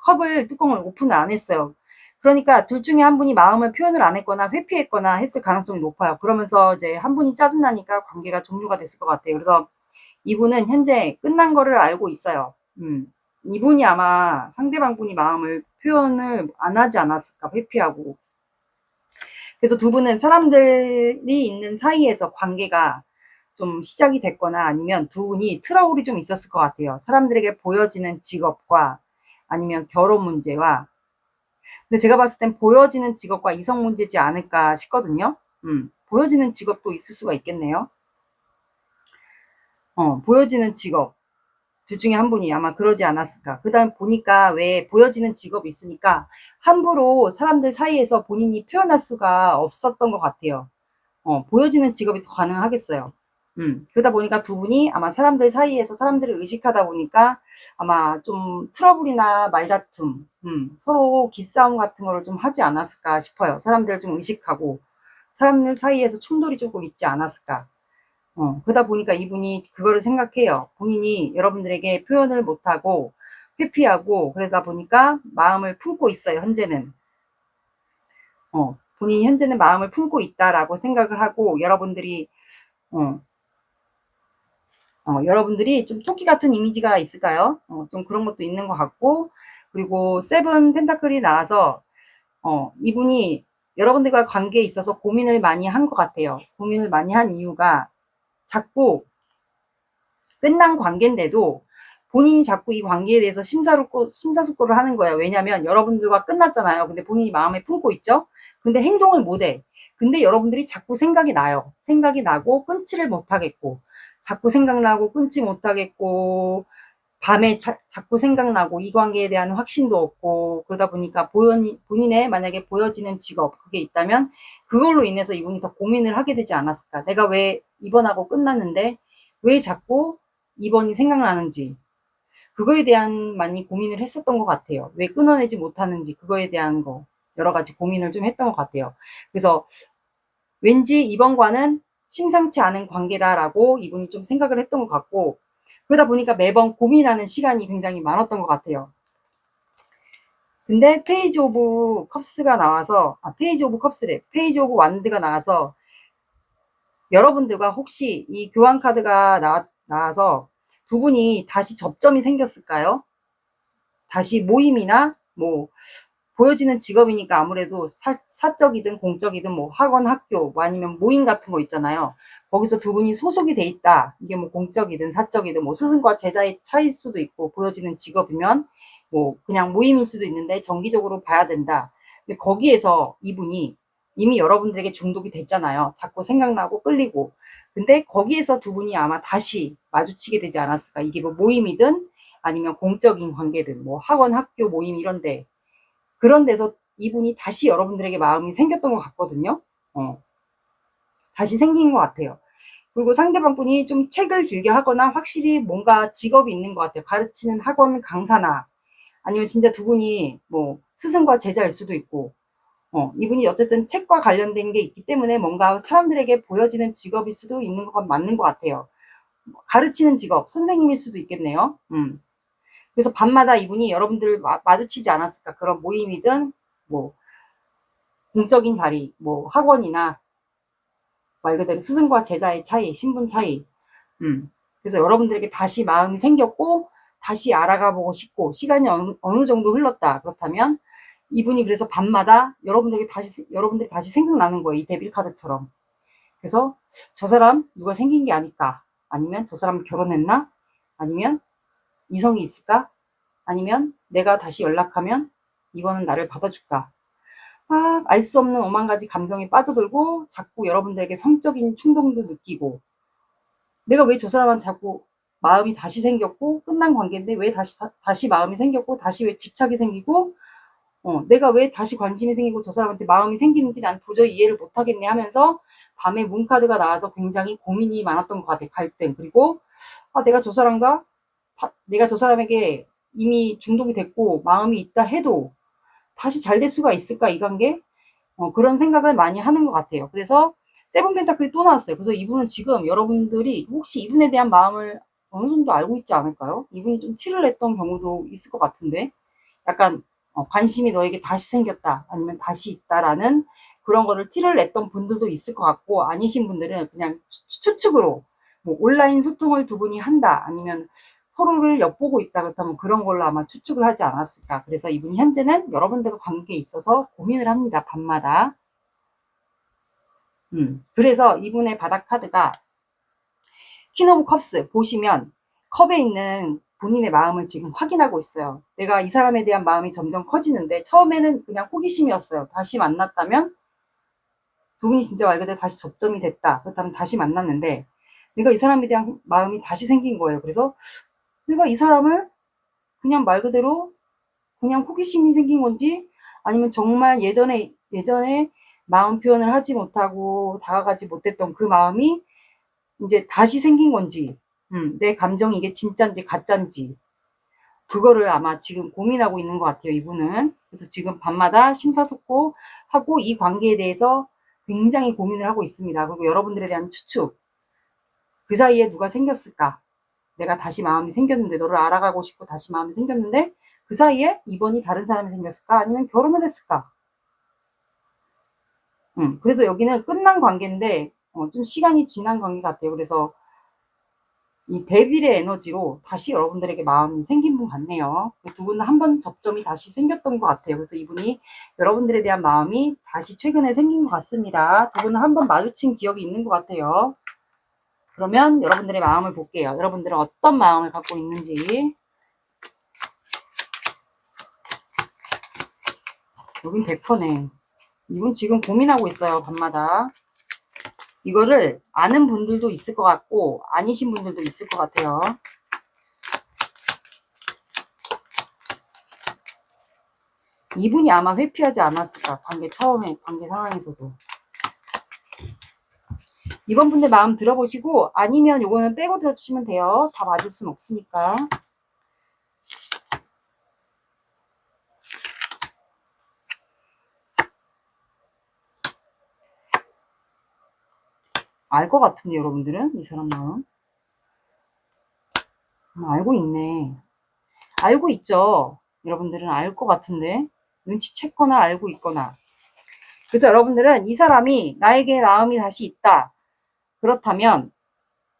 뚜껑을 오픈을 안 했어요. 그러니까 둘 중에 한 분이 마음을 표현을 안 했거나 회피했거나 했을 가능성이 높아요. 그러면서 이제 한 분이 짜증나니까 관계가 종료가 됐을 것 같아요. 그래서 이분은 현재 끝난 거를 알고 있어요. 이분이 아마 상대방 분이 마음을 표현을 안 하지 않았을까, 회피하고. 그래서 두 분은 사람들이 있는 사이에서 관계가 좀 시작이 됐거나 아니면 두 분이 트러블이 좀 있었을 것 같아요. 사람들에게 보여지는 직업과 아니면 결혼 문제와. 근데 제가 봤을 땐 보여지는 직업과 이성 문제지 않을까 싶거든요. 보여지는 직업도 있을 수가 있겠네요. 보여지는 직업. 둘 중에 한 분이 아마 그러지 않았을까. 그 다음 보니까 왜 보여지는 직업이 있으니까 함부로 사람들 사이에서 본인이 표현할 수가 없었던 것 같아요. 보여지는 직업이 더 가능하겠어요. 그러다 보니까 두 분이 아마 사람들 사이에서 사람들을 의식하다 보니까 아마 좀 트러블이나 말다툼, 서로 기싸움 같은 거를 좀 하지 않았을까 싶어요. 사람들을 좀 의식하고 사람들 사이에서 충돌이 조금 있지 않았을까. 그러다 보니까 이분이 그거를 생각해요. 본인이 여러분들에게 표현을 못하고 회피하고 그러다 보니까 마음을 품고 있어요, 현재는. 본인이 현재는 마음을 품고 있다라고 생각을 하고 여러분들이 좀 토끼 같은 이미지가 있을까요? 좀 그런 것도 있는 것 같고, 그리고 세븐 펜타클이 나와서, 이분이 여러분들과 관계에 있어서 고민을 많이 한 것 같아요. 고민을 많이 한 이유가 자꾸 끝난 관계인데도 본인이 자꾸 이 관계에 대해서 심사숙고를 하는 거예요. 왜냐면 여러분들과 끝났잖아요. 근데 본인이 마음에 품고 있죠? 근데 행동을 못 해. 근데 여러분들이 자꾸 생각이 나요. 생각이 나고 끊지를 못하겠고, 자꾸 생각나고 끊지 못하겠고, 밤에 자꾸 생각나고 이 관계에 대한 확신도 없고, 그러다 보니까 본인의 만약에 보여지는 직업, 그게 있다면 그걸로 인해서 이분이 더 고민을 하게 되지 않았을까. 내가 왜 이번하고 끝났는데 왜 자꾸 이번이 생각나는지, 그거에 대한 많이 고민을 했었던 것 같아요. 왜 끊어내지 못하는지, 그거에 대한 거 여러 가지 고민을 좀 했던 것 같아요. 그래서 왠지 이번과는 심상치 않은 관계다라고 이분이 좀 생각을 했던 것 같고, 그러다 보니까 매번 고민하는 시간이 굉장히 많았던 것 같아요. 근데 페이지 오브 컵스가 나와서, 페이지 오브 컵스래. 페이지 오브 완드가 나와서 여러분들과 혹시 이 교환 카드가 나와서 두 분이 다시 접점이 생겼을까요? 다시 모임이나 뭐 보여지는 직업이니까 아무래도 사적이든 공적이든 뭐 학원, 학교, 뭐 아니면 모임 같은 거 있잖아요. 거기서 두 분이 소속이 돼 있다. 이게 뭐 공적이든 사적이든 뭐 스승과 제자의 차이일 수도 있고, 보여지는 직업이면 뭐 그냥 모임일 수도 있는데 정기적으로 봐야 된다. 근데 거기에서 이분이 이미 여러분들에게 중독이 됐잖아요. 자꾸 생각나고 끌리고. 근데 거기에서 두 분이 아마 다시 마주치게 되지 않았을까. 이게 뭐 모임이든 아니면 공적인 관계든 뭐 학원, 학교, 모임 이런데, 그런 데서 이분이 다시 여러분들에게 마음이 생겼던 것 같거든요. 다시 생긴 것 같아요. 그리고 상대방 분이 좀 책을 즐겨 하거나 확실히 뭔가 직업이 있는 것 같아요. 가르치는 학원 강사나 아니면 진짜 두 분이 뭐 스승과 제자일 수도 있고, 이분이 어쨌든 책과 관련된 게 있기 때문에 뭔가 사람들에게 보여지는 직업일 수도 있는 건 맞는 것 같아요. 가르치는 직업, 선생님일 수도 있겠네요. 그래서 밤마다 이분이 여러분들을 마주치지 않았을까. 그런 모임이든 뭐 공적인 자리, 뭐 학원이나 말 그대로 스승과 제자의 차이, 신분 차이. 그래서 여러분들에게 다시 마음이 생겼고 다시 알아가 보고 싶고, 시간이 어느 정도 흘렀다. 그렇다면 이분이 그래서 밤마다 여러분들이 다시 생각나는 거예요. 이 데빌 카드처럼. 그래서 저 사람 누가 생긴 게 아닐까? 아니면 저 사람 결혼했나? 아니면 이성이 있을까? 아니면 내가 다시 연락하면 이번은 나를 받아줄까? 알 수 없는 오만 가지 감정에 빠져들고 자꾸 여러분들에게 성적인 충동도 느끼고, 내가 왜 저 사람한테 자꾸 마음이 다시 생겼고, 끝난 관계인데 왜 다시 마음이 생겼고, 다시 왜 집착이 생기고, 내가 왜 다시 관심이 생기고 저 사람한테 마음이 생기는지 난 도저히 이해를 못하겠네 하면서 밤에 문카드가 나와서 굉장히 고민이 많았던 것 같아요. 갈등. 그리고 내가 저 사람에게 이미 중독이 됐고 마음이 있다 해도 다시 잘 될 수가 있을까 이 관계? 그런 생각을 많이 하는 것 같아요. 그래서 세븐 펜타클이 또 나왔어요. 그래서 이분은 지금 여러분들이 혹시 이분에 대한 마음을 어느 정도 알고 있지 않을까요? 이분이 좀 티를 냈던 경우도 있을 것 같은데, 약간 관심이 너에게 다시 생겼다 아니면 다시 있다라는 그런 거를 티를 냈던 분들도 있을 것 같고, 아니신 분들은 그냥 추측으로 뭐 온라인 소통을 두 분이 한다 아니면 서로를 엿보고 있다, 그렇다면 그런 걸로 아마 추측을 하지 않았을까. 그래서 이분이 현재는 여러분들과 관계에 있어서 고민을 합니다. 밤마다. 그래서 이분의 바닥 카드가 퀸 오브 컵스 보시면 컵에 있는 본인의 마음을 지금 확인하고 있어요. 내가 이 사람에 대한 마음이 점점 커지는데, 처음에는 그냥 호기심이었어요. 다시 만났다면 두 분이 진짜 말 그대로 다시 접점이 됐다. 그렇다면 다시 만났는데 내가 이 사람에 대한 마음이 다시 생긴 거예요. 그래서 내가 이 사람을 그냥 말 그대로 그냥 호기심이 생긴 건지, 아니면 정말 예전에 마음 표현을 하지 못하고 다가가지 못했던 그 마음이 이제 다시 생긴 건지, 내 감정이 이게 진짠지 가짠지, 그거를 아마 지금 고민하고 있는 것 같아요, 이분은. 그래서 지금 밤마다 심사숙고하고 이 관계에 대해서 굉장히 고민을 하고 있습니다. 그리고 여러분들에 대한 추측, 그 사이에 누가 생겼을까? 내가 다시 마음이 생겼는데, 너를 알아가고 싶고 다시 마음이 생겼는데 그 사이에 이번이 다른 사람이 생겼을까? 아니면 결혼을 했을까? 그래서 여기는 끝난 관계인데 좀 시간이 지난 관계 같아요. 그래서 이 데빌의 에너지로 다시 여러분들에게 마음이 생긴 분 같네요. 두 분은 한 번 접점이 다시 생겼던 것 같아요. 그래서 이분이 여러분들에 대한 마음이 다시 최근에 생긴 것 같습니다. 두 분은 한 번 마주친 기억이 있는 것 같아요. 그러면 여러분들의 마음을 볼게요. 여러분들은 어떤 마음을 갖고 있는지. 여긴 100%네. 이분 지금 고민하고 있어요, 밤마다. 이거를 아는 분들도 있을 것 같고 아니신 분들도 있을 것 같아요. 이분이 아마 회피하지 않았을까, 관계 상황에서도. 이번 분들 마음 들어보시고, 아니면 요거는 빼고 들어주시면 돼요. 다 맞을 순 없으니까. 알 것 같은데, 여러분들은? 이 사람 마음. 알고 있네. 알고 있죠? 여러분들은 알 것 같은데. 눈치챘거나 알고 있거나. 그래서 여러분들은 이 사람이 나에게 마음이 다시 있다. 그렇다면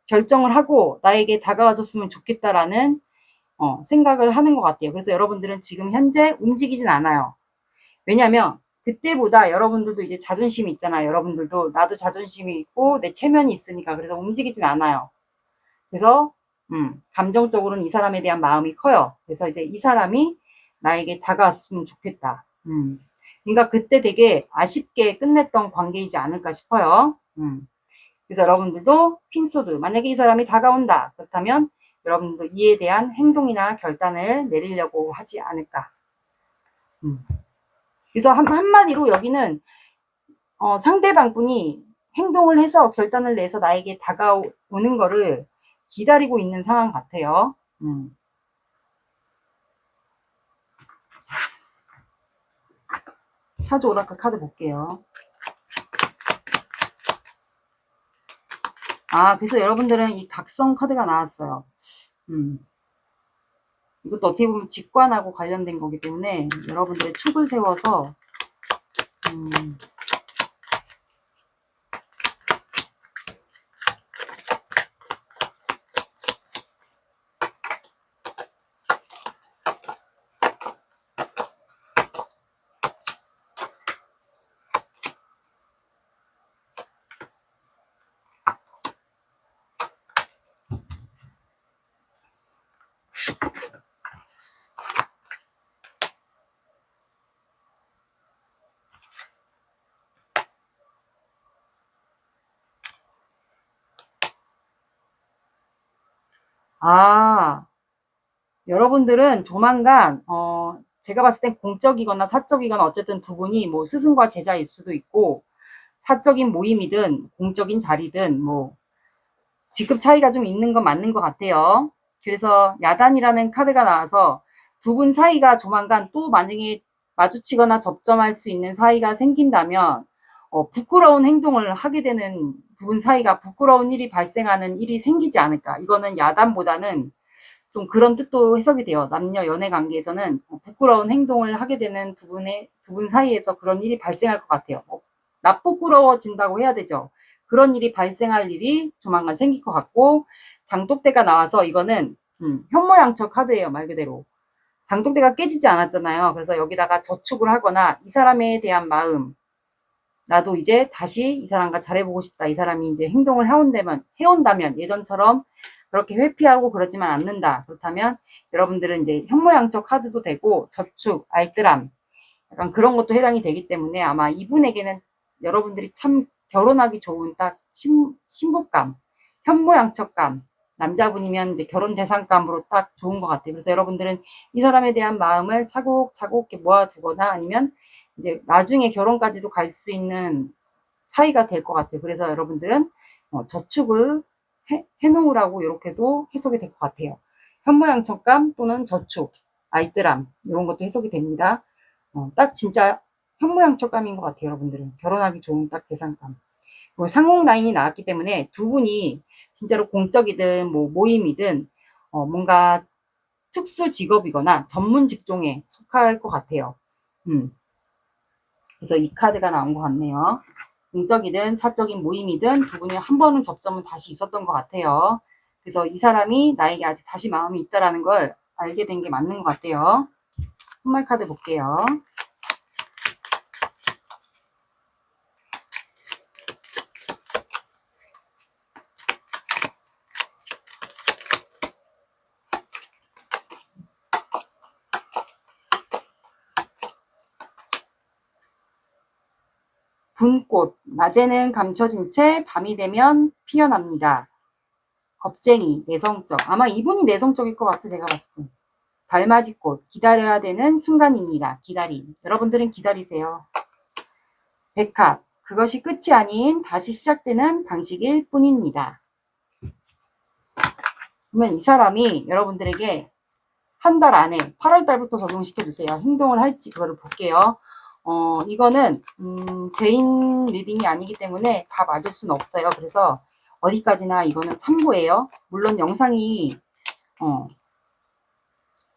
결정을 하고 나에게 다가와줬으면 좋겠다라는 생각을 하는 것 같아요. 그래서 여러분들은 지금 현재 움직이진 않아요. 왜냐하면 그때보다 여러분들도 이제 자존심이 있잖아요. 여러분들도 나도 자존심이 있고 내 체면이 있으니까 그래서 움직이진 않아요. 그래서 감정적으로는 이 사람에 대한 마음이 커요. 그래서 이제 이 사람이 나에게 다가왔으면 좋겠다. 그러니까 그때 되게 아쉽게 끝냈던 관계이지 않을까 싶어요. 그래서 여러분들도 퀸소드, 만약에 이 사람이 다가온다. 그렇다면 여러분도 이에 대한 행동이나 결단을 내리려고 하지 않을까. 그래서 한마디로 여기는 상대방 분이 행동을 해서 결단을 내서 나에게 다가오는 거를 기다리고 있는 상황 같아요. 사주 오라클 카드 볼게요. 그래서 여러분들은 이 각성 카드가 나왔어요. 이것도 어떻게 보면 직관하고 관련된 거기 때문에 여러분들의 촉을 세워서 여러분들은 조만간 제가 봤을 땐 공적이거나 사적이거나 어쨌든 두 분이 뭐 스승과 제자일 수도 있고 사적인 모임이든 공적인 자리든 뭐 직급 차이가 좀 있는 건 맞는 것 같아요. 그래서 야단이라는 카드가 나와서 두 분 사이가 조만간 또 만약에 마주치거나 접점할 수 있는 사이가 생긴다면 부끄러운 행동을 하게 되는 두 분 사이가 부끄러운 일이 발생하는 일이 생기지 않을까. 이거는 야단보다는 좀 그런 뜻도 해석이 돼요. 남녀 연애 관계에서는 부끄러운 행동을 하게 되는 두 분 사이에서 그런 일이 발생할 것 같아요. 나부끄러워진다고 해야 되죠. 그런 일이 발생할 일이 조만간 생길 것 같고, 장독대가 나와서 이거는 현모양처 카드예요. 말 그대로. 장독대가 깨지지 않았잖아요. 그래서 여기다가 저축을 하거나 이 사람에 대한 마음, 나도 이제 다시 이 사람과 잘해보고 싶다. 이 사람이 이제 행동을 해온다면 예전처럼 그렇게 회피하고 그러지만 않는다. 그렇다면 여러분들은 이제 현모양처 카드도 되고 저축, 알뜰함 약간 그런 것도 해당이 되기 때문에 아마 이분에게는 여러분들이 참 결혼하기 좋은 딱 신부감, 현모양처감, 남자분이면 이제 결혼 대상감으로 딱 좋은 것 같아요. 그래서 여러분들은 이 사람에 대한 마음을 차곡차곡 이렇게 모아두거나 아니면 이제 나중에 결혼까지도 갈 수 있는 사이가 될 것 같아요. 그래서 여러분들은 저축을 해놓으라고 이렇게도 해석이 될 것 같아요. 현모양처감 또는 저축, 알뜰함 이런 것도 해석이 됩니다. 딱 진짜 현모양처감인 것 같아요. 여러분들은 결혼하기 좋은 딱 대상감. 그리고 상공 라인이 나왔기 때문에 두 분이 진짜로 공적이든 뭐 모임이든 뭔가 특수 직업이거나 전문 직종에 속할 것 같아요. 그래서 이 카드가 나온 것 같네요. 공적이든 사적인 모임이든 두 분이 한 번은 접점은 다시 있었던 것 같아요. 그래서 이 사람이 나에게 아직 다시 마음이 있다라는 걸 알게 된 게 맞는 것 같아요. 선물 카드 볼게요. 분꽃, 낮에는 감춰진 채 밤이 되면 피어납니다. 겁쟁이, 내성적. 아마 이분이 내성적일 것 같아, 제가 봤을 때. 달맞이꽃, 기다려야 되는 순간입니다. 기다림. 여러분들은 기다리세요. 백합, 그것이 끝이 아닌 다시 시작되는 방식일 뿐입니다. 그러면 이 사람이 여러분들에게 한 달 안에 8월 달부터 적용시켜 주세요. 행동을 할지 그거를 볼게요. 이거는 개인 리딩이 아니기 때문에 다 맞을 수는 없어요. 그래서 어디까지나 이거는 참고예요. 물론 영상이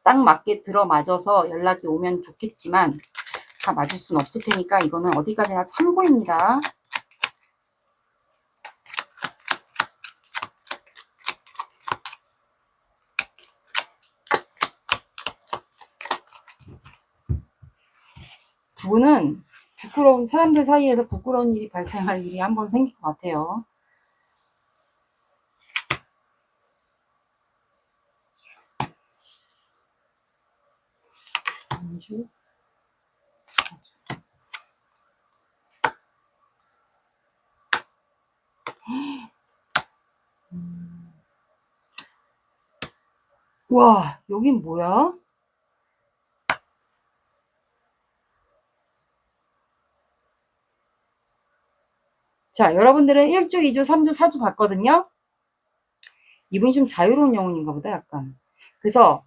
딱 맞게 들어맞아서 연락이 오면 좋겠지만 다 맞을 수는 없을 테니까 이거는 어디까지나 참고입니다. 두 분은 부끄러운 사람들 사이에서 부끄러운 일이 발생할 일이 한번 생길 것 같아요. 삼주, 사주. 와, 여긴 뭐야? 자, 여러분들은 1주, 2주, 3주, 4주 봤거든요. 이분이 좀 자유로운 영혼인가 보다, 약간. 그래서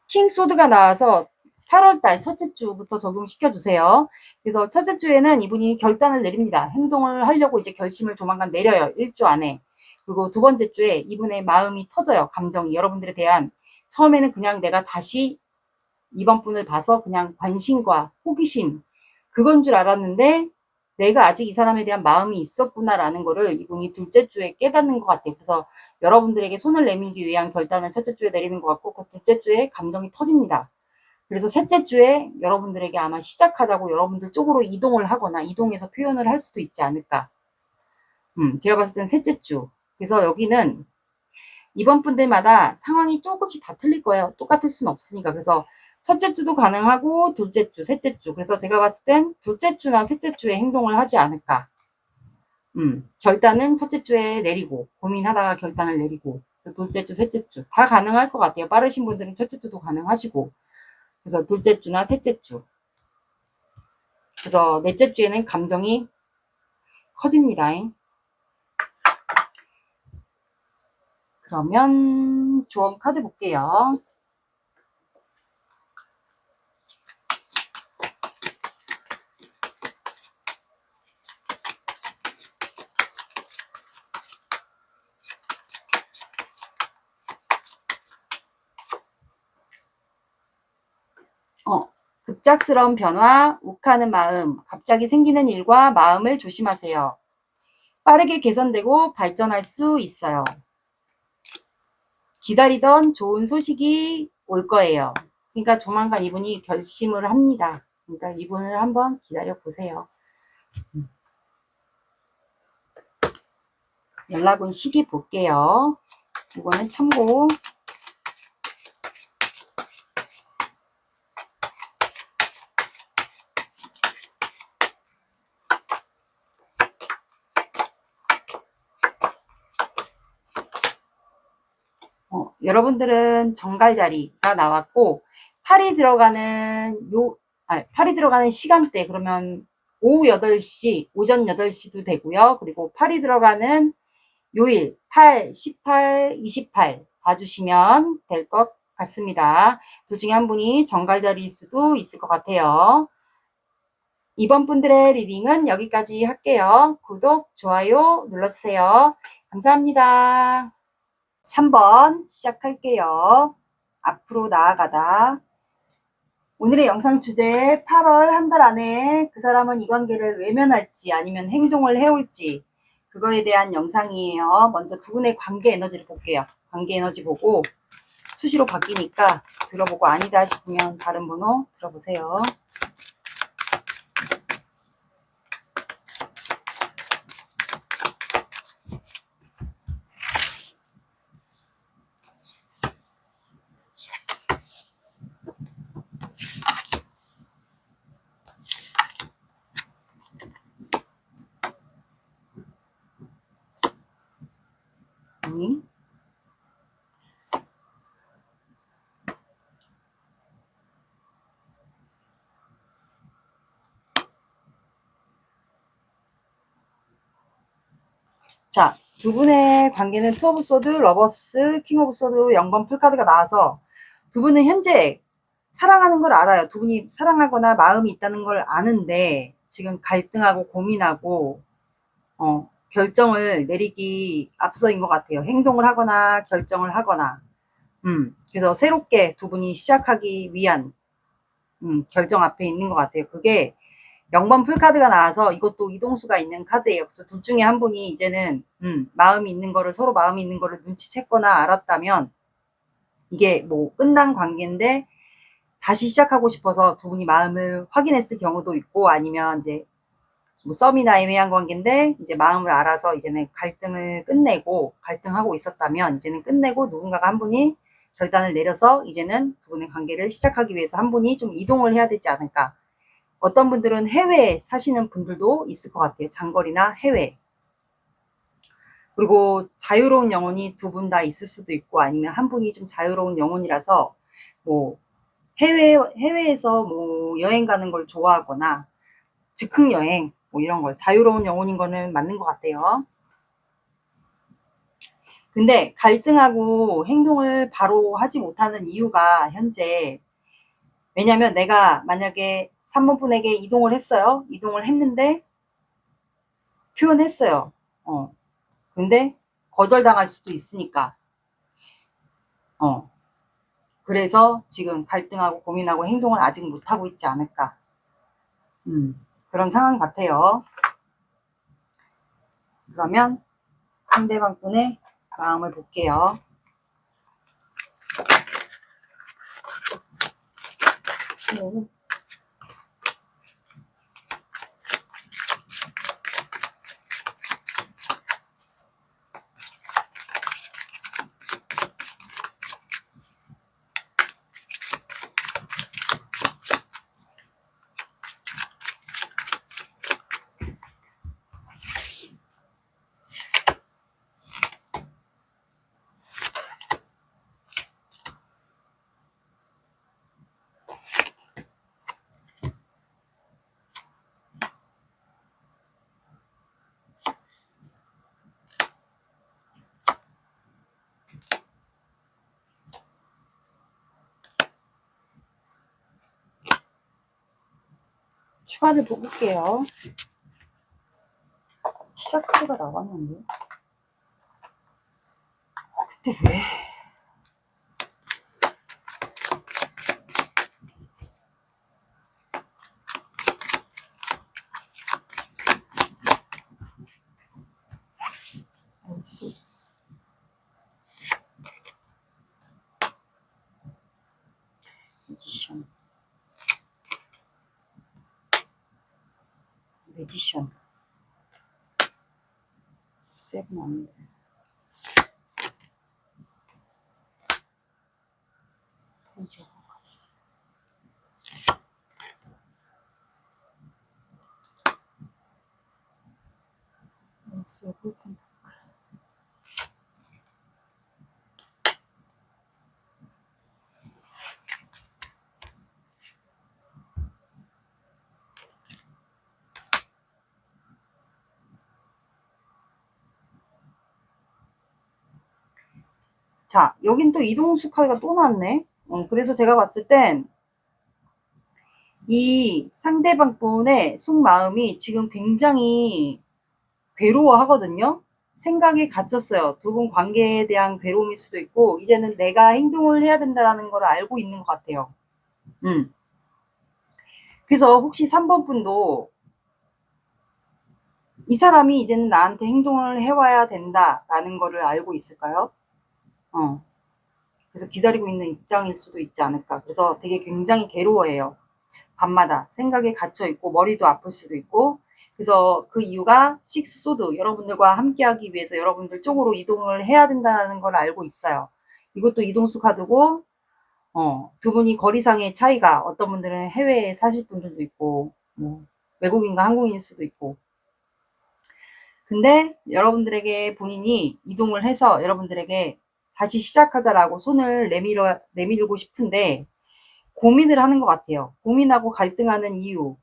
킹소드가 나와서 8월달 첫째 주부터 적용시켜 주세요. 그래서 첫째 주에는 이분이 결단을 내립니다. 행동을 하려고 이제 결심을 조만간 내려요. 1주 안에. 그리고 두 번째 주에 이분의 마음이 터져요. 감정이 여러분들에 대한. 처음에는 그냥 내가 다시 이번 분을 봐서 그냥 관심과 호기심 그건 줄 알았는데 내가 아직 이 사람에 대한 마음이 있었구나라는 거를 이분이 둘째 주에 깨닫는 것 같아요. 그래서 여러분들에게 손을 내밀기 위한 결단을 첫째 주에 내리는 것 같고 그 둘째 주에 감정이 터집니다. 그래서 셋째 주에 여러분들에게 아마 시작하자고 여러분들 쪽으로 이동을 하거나 이동해서 표현을 할 수도 있지 않을까. 제가 봤을 땐 셋째 주. 그래서 여기는 이번 분들마다 상황이 조금씩 다 틀릴 거예요. 똑같을 수는 없으니까. 그래서 첫째 주도 가능하고 둘째 주, 셋째 주. 그래서 제가 봤을 땐 둘째 주나 셋째 주에 행동을 하지 않을까. 결단은 첫째 주에 내리고 고민하다가 결단을 내리고 둘째 주, 셋째 주 다 가능할 것 같아요. 빠르신 분들은 첫째 주도 가능하시고 그래서 둘째 주나 셋째 주. 그래서 넷째 주에는 감정이 커집니다. 그러면 조언 카드 볼게요. 급작스러운 변화, 욱하는 마음, 갑자기 생기는 일과 마음을 조심하세요. 빠르게 개선되고 발전할 수 있어요. 기다리던 좋은 소식이 올 거예요. 그러니까 조만간 이분이 결심을 합니다. 그러니까 이분을 한번 기다려 보세요. 연락 온 시기 볼게요. 이거는 참고. 여러분들은 정갈자리가 나왔고 팔이 들어가는 팔이 들어가는 시간대 그러면 오후 8시, 오전 8시도 되고요. 그리고 팔이 들어가는 요일 8, 18, 28 봐주시면 될 것 같습니다. 둘 중에 한 분이 정갈자리일 수도 있을 것 같아요. 이번 분들의 리딩은 여기까지 할게요. 구독, 좋아요 눌러주세요. 감사합니다. 3번 시작할게요. 앞으로 나아가다. 오늘의 영상 주제 8월 한 달 안에 그 사람은 이 관계를 외면할지 아니면 행동을 해올지 그거에 대한 영상이에요. 먼저 두 분의 관계 에너지를 볼게요. 관계 에너지 보고 수시로 바뀌니까 들어보고 아니다 싶으면 다른 번호 들어보세요. 자, 두 분의 관계는 투 오브 소드, 러버스, 킹 오브 소드, 0번 풀카드가 나와서 두 분은 현재 사랑하는 걸 알아요. 두 분이 사랑하거나 마음이 있다는 걸 아는데 지금 갈등하고 고민하고 결정을 내리기 앞서인 것 같아요. 행동을 하거나 결정을 하거나. 그래서 새롭게 두 분이 시작하기 위한 결정 앞에 있는 것 같아요. 그게 명번 풀카드가 나와서 이것도 이동수가 있는 카드예요. 그래서 둘 중에 한 분이 이제는 마음이 있는 거를, 서로 마음이 있는 거를 눈치챘거나 알았다면 이게 뭐 끝난 관계인데 다시 시작하고 싶어서 두 분이 마음을 확인했을 경우도 있고, 아니면 이제 뭐 썸이나 애매한 관계인데 이제 마음을 알아서 이제는 갈등을 끝내고, 갈등하고 있었다면 이제는 끝내고 누군가가 한 분이 결단을 내려서 이제는 두 분의 관계를 시작하기 위해서 한 분이 좀 이동을 해야 되지 않을까. 어떤 분들은 해외에 사시는 분들도 있을 것 같아요. 장거리나 해외. 그리고 자유로운 영혼이 두 분 다 있을 수도 있고, 아니면 한 분이 좀 자유로운 영혼이라서 뭐 해외에서 뭐 여행 가는 걸 좋아하거나 즉흥 여행 뭐 이런 걸, 자유로운 영혼인 거는 맞는 것 같아요. 근데 갈등하고 행동을 바로 하지 못하는 이유가 현재, 왜냐면 내가 만약에 3번 분에게 이동을 했어요. 이동을 했는데 표현했어요. 근데 거절당할 수도 있으니까. 그래서 지금 갈등하고 고민하고 행동을 아직 못하고 있지 않을까. 그런 상황 같아요. 그러면 상대방 분의 마음을 볼게요. 추가를 볼게요. 시작 카드가 나왔는데 그때 왜? 알수 매지션, 매지션, 세븐 아닌데. 페이지 오브 카스. 에이스 오브 펜타클. 자, 여긴 또 이동수 카드가 또 나왔네. 그래서 제가 봤을 땐 이 상대방 분의 속마음이 지금 굉장히 괴로워하거든요. 생각에 갇혔어요. 두 분 관계에 대한 괴로움일 수도 있고, 이제는 내가 행동을 해야 된다는 걸 알고 있는 것 같아요. 그래서 혹시 3번 분도 이 사람이 이제는 나한테 행동을 해와야 된다라는 거를 알고 있을까요? 그래서 기다리고 있는 입장일 수도 있지 않을까. 그래서 되게 굉장히 괴로워해요. 밤마다 생각에 갇혀있고 머리도 아플 수도 있고. 그래서 그 이유가 식스소드, 여러분들과 함께하기 위해서 여러분들 쪽으로 이동을 해야 된다는 걸 알고 있어요. 이것도 이동수 카드고, 두 분이 거리상의 차이가, 어떤 분들은 해외에 사실 분들도 있고, 뭐 외국인과 한국인일 수도 있고. 근데 여러분들에게 본인이 이동을 해서 여러분들에게 다시 시작하자라고 손을 내밀고 싶은데 고민을 하는 것 같아요. 고민하고 갈등하는 이유.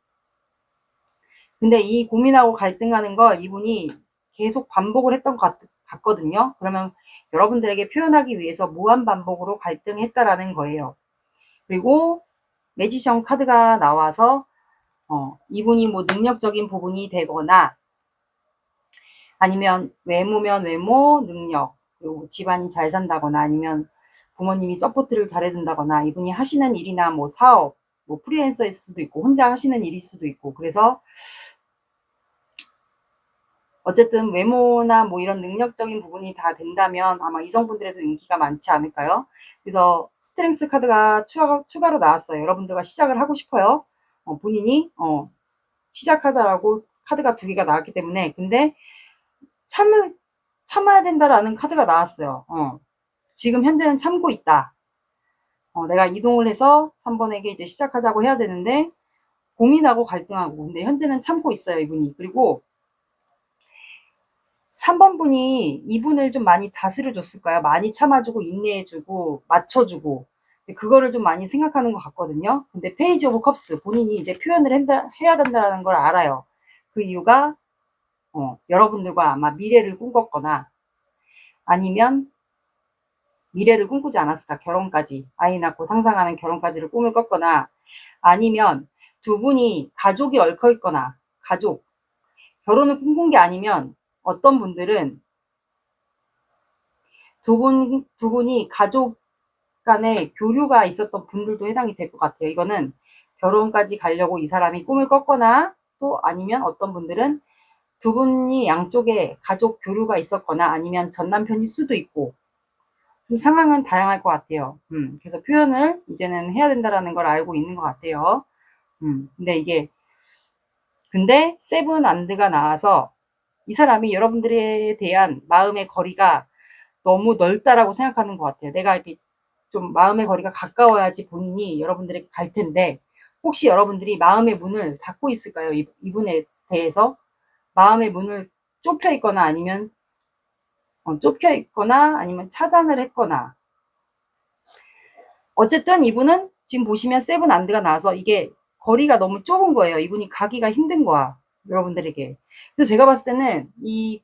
근데 이 고민하고 갈등하는 걸 이분이 계속 반복을 했던 것 같거든요. 그러면 여러분들에게 표현하기 위해서 무한 반복으로 갈등했다라는 거예요. 그리고 매지션 카드가 나와서 이분이 뭐 능력적인 부분이 되거나 아니면 외모면 외모, 능력, 그리고 집안이 잘 산다거나 아니면 부모님이 서포트를 잘해준다거나 이분이 하시는 일이나 뭐 사업, 뭐 프리랜서일 수도 있고 혼자 하시는 일일 수도 있고 그래서 어쨌든 외모나 뭐 이런 능력적인 부분이 다 된다면 아마 이성분들에도 인기가 많지 않을까요? 그래서 스트렝스 카드가 추가로 나왔어요. 여러분들과 시작을 하고 싶어요. 본인이 시작하자라고 카드가 2개가 나왔기 때문에 근데 참아야 된다라는 카드가 나왔어요. 지금 현재는 참고 있다. 내가 이동을 해서 3번에게 이제 시작하자고 해야 되는데 고민하고 갈등하고 근데 현재는 참고 있어요 이분이. 그리고 3번 분이 이분을 좀 많이 다스려 줬을까요? 많이 참아주고 인내해주고 맞춰주고 그거를 좀 많이 생각하는 것 같거든요. 근데 페이지 오브 컵스 본인이 이제 표현을 해야 된다는 걸 알아요. 그 이유가 여러분들과 아마 미래를 꿈꿨거나 아니면 미래를 꿈꾸지 않았을까. 결혼까지 아이 낳고 상상하는 결혼까지를 꿈을 꿨거나 아니면 두 분이 가족이 얽혀 있거나 결혼을 꿈꾼 게 아니면 어떤 분들은 두 분이 가족 간에 교류가 있었던 분들도 해당이 될 것 같아요. 이거는 결혼까지 가려고 이 사람이 꿈을 꿨거나 또 아니면 어떤 분들은 두 분이 양쪽에 가족 교류가 있었거나 아니면 전 남편일 수도 있고 좀 상황은 다양할 것 같아요. 그래서 표현을 이제는 해야 된다라는 걸 알고 있는 것 같아요. 근데 세븐 안드가 나와서 이 사람이 여러분들에 대한 마음의 거리가 너무 넓다라고 생각하는 것 같아요. 내가 이렇게 좀 마음의 거리가 가까워야지 본인이 여러분들에게 갈 텐데 혹시 여러분들이 마음의 문을 닫고 있을까요? 이분에 대해서 마음의 문을 좁혀 있거나 아니면 차단을 했거나 어쨌든 이분은 지금 보시면 세븐 안드가 나와서 이게 거리가 너무 좁은 거예요. 이분이 가기가 힘든 거야. 여러분들에게. 그래서 제가 봤을 때는 이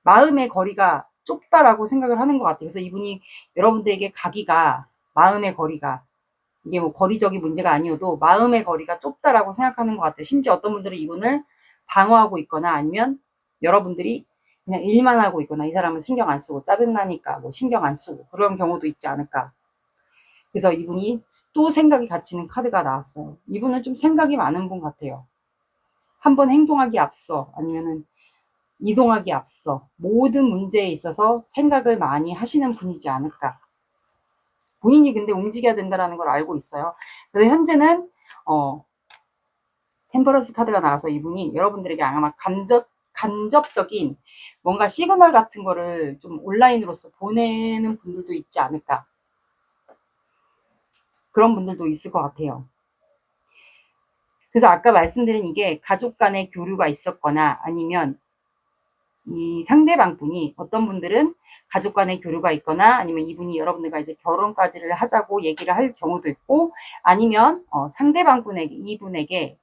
마음의 거리가 좁다라고 생각을 하는 것 같아요. 그래서 이분이 여러분들에게 가기가 마음의 거리가 이게 뭐 거리적인 문제가 아니어도 마음의 거리가 좁다라고 생각하는 것 같아요. 심지어 어떤 분들은 이분을 방어하고 있거나 아니면 여러분들이 그냥 일만 하고 있거나 이 사람은 신경 안 쓰고 짜증나니까 뭐 신경 안 쓰고 그런 경우도 있지 않을까. 그래서 이분이 또 생각이 갇히는 카드가 나왔어요. 이분은 좀 생각이 많은 분 같아요. 한번 행동하기 앞서 아니면은 이동하기 앞서 모든 문제에 있어서 생각을 많이 하시는 분이지 않을까. 본인이 근데 움직여야 된다는 걸 알고 있어요. 그래서 현재는 템퍼런스 카드가 나와서 이분이 여러분들에게 아마 간접적인 뭔가 시그널 같은 거를 좀 온라인으로서 보내는 분들도 있지 않을까. 그런 분들도 있을 것 같아요. 그래서 아까 말씀드린 이게 가족 간의 교류가 있었거나 아니면 이 상대방 분이 어떤 분들은 가족 간의 교류가 있거나 아니면 이분이 여러분들과 이제 결혼까지를 하자고 얘기를 할 경우도 있고 아니면 상대방 분에게 이분에게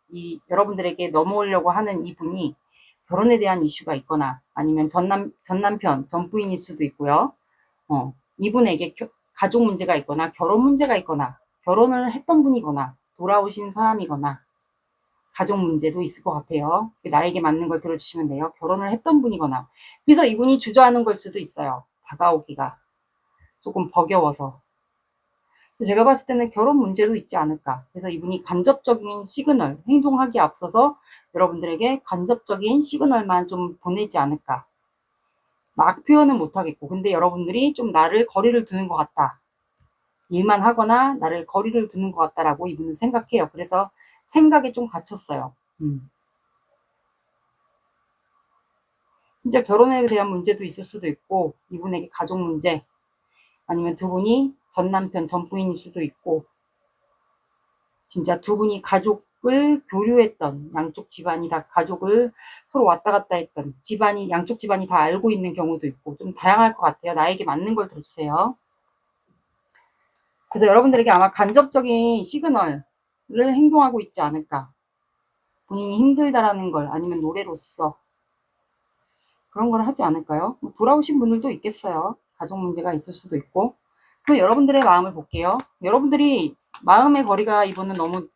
여러분들에게 넘어오려고 하는 이분이 결혼에 대한 이슈가 있거나 아니면 전 남편 전 부인일 수도 있고요. 이분에게 가족 문제가 있거나 결혼 문제가 있거나 결혼을 했던 분이거나 돌아오신 사람이거나 가족 문제도 있을 것 같아요. 나에게 맞는 걸 들어주시면 돼요. 결혼을 했던 분이거나 그래서 이분이 주저하는 걸 수도 있어요. 다가오기가 조금 버겨워서. 제가 봤을 때는 결혼 문제도 있지 않을까. 그래서 이분이 간접적인 시그널, 행동하기 앞서서 여러분들에게 간접적인 시그널만 좀 보내지 않을까. 막 표현은 못하겠고 근데 여러분들이 좀 나를 거리를 두는 것 같다. 일만 하거나 나를 거리를 두는 것 같다라고 이분은 생각해요. 그래서 생각에 좀 갇혔어요. 진짜 결혼에 대한 문제도 있을 수도 있고 이분에게 가족 문제 아니면 두 분이 전 남편 전 부인일 수도 있고 진짜 두 분이 가족을 교류했던 양쪽 집안이 다 가족을 서로 왔다 갔다 했던 양쪽 집안이 다 알고 있는 경우도 있고 좀 다양할 것 같아요. 나에게 맞는 걸 들어주세요. 그래서 여러분들에게 아마 간접적인 시그널을 행동하고 있지 않을까. 본인이 힘들다라는 걸 아니면 노래로서 그런 걸 하지 않을까요? 돌아오신 분들도 있겠어요. 가족 문제가 있을 수도 있고. 그럼 여러분들의 마음을 볼게요. 여러분들이 마음의 거리가 이분은 너무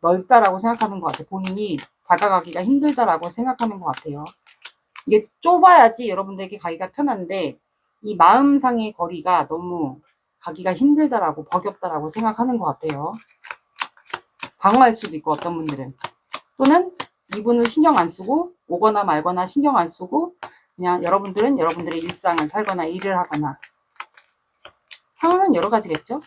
넓다라고 생각하는 것 같아요. 본인이 다가가기가 힘들다라고 생각하는 것 같아요. 이게 좁아야지 여러분들에게 가기가 편한데 이 마음상의 거리가 너무 가기가 힘들다라고 버겁다라고 생각하는 것 같아요. 방어할 수도 있고 어떤 분들은 또는 이분은 신경 안 쓰고 오거나 말거나 신경 안 쓰고 그냥 여러분들은 여러분들의 일상을 살거나 일을 하거나 상황은 여러 가지겠죠.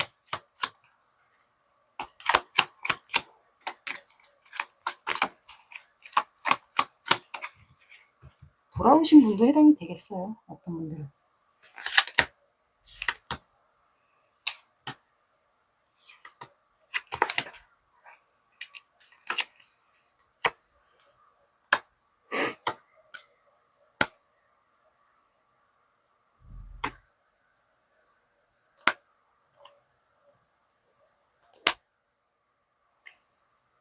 돌아오신 분도 해당이 되겠어요. 어떤 분들은.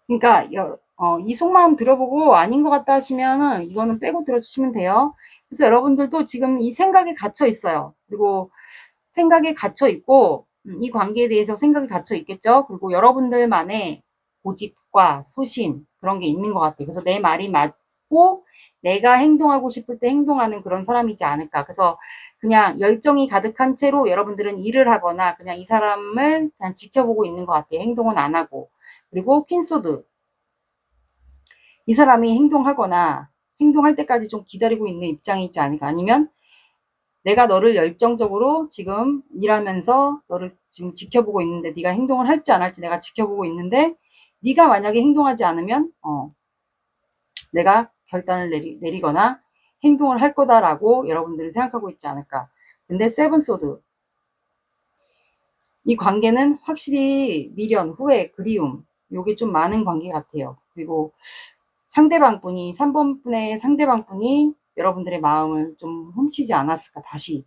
그러니까 이 속마음 들어보고 아닌 것 같다 하시면은 이거는 빼고 들어주시면 돼요. 그래서 여러분들도 지금 이 생각에 갇혀 있어요. 그리고 생각에 갇혀 있고 이 관계에 대해서 생각이 갇혀 있겠죠. 그리고 여러분들만의 고집과 소신 그런 게 있는 것 같아요. 그래서 내 말이 맞고 내가 행동하고 싶을 때 행동하는 그런 사람이지 않을까. 그래서 그냥 열정이 가득한 채로 여러분들은 일을 하거나 그냥 이 사람을 그냥 지켜보고 있는 것 같아요. 행동은 안 하고. 그리고 퀸소드. 이 사람이 행동하거나 행동할 때까지 좀 기다리고 있는 입장이 있지 않을까. 아니면 내가 너를 열정적으로 지금 일하면서 너를 지금 지켜보고 있는데 네가 행동을 할지 안 할지 내가 지켜보고 있는데 네가 만약에 행동하지 않으면 내가 결단을 내리거나 행동을 할 거다라고 여러분들이 생각하고 있지 않을까. 근데 세븐소드 이 관계는 확실히 미련, 후회, 그리움 요게 좀 많은 관계 같아요. 그리고 상대방분이 3번 분의 상대방분이 여러분들의 마음을 좀 훔치지 않았을까 다시.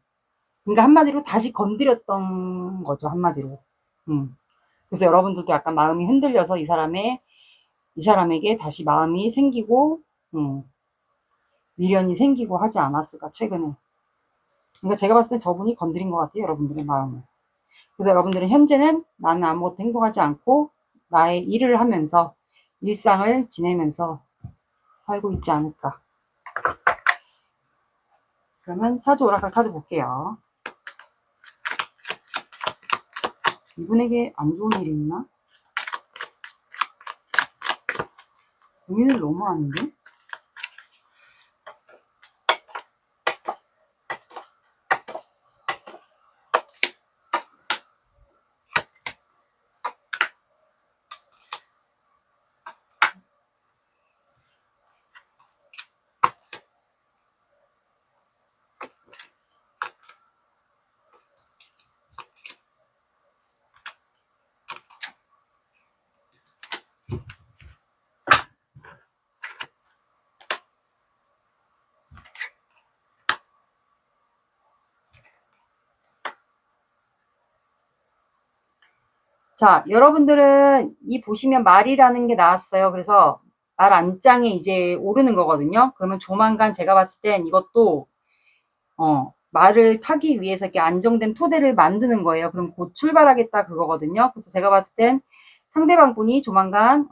그러니까 한마디로 다시 건드렸던 거죠. 한마디로. 그래서 여러분들도 약간 마음이 흔들려서 이 사람에게 다시 마음이 생기고 미련이 생기고 하지 않았을까 최근에. 그러니까 제가 봤을 때 저분이 건드린 것 같아요. 여러분들의 마음을. 그래서 여러분들은 현재는 나는 아무것도 행동하지 않고 나의 일을 하면서 일상을 지내면서 살고 있지 않을까. 그러면 사주 오라클 카드 볼게요. 이분에게 안 좋은 일이 있나? 고민을 너무 하는데? 자, 여러분들은 이 보시면 말이라는 게 나왔어요. 그래서 말 안장에 이제 오르는 거거든요. 그러면 조만간 제가 봤을 땐 이것도 말을 타기 위해서 이렇게 안정된 토대를 만드는 거예요. 그럼 곧 출발하겠다 그거거든요. 그래서 제가 봤을 땐 상대방 분이 조만간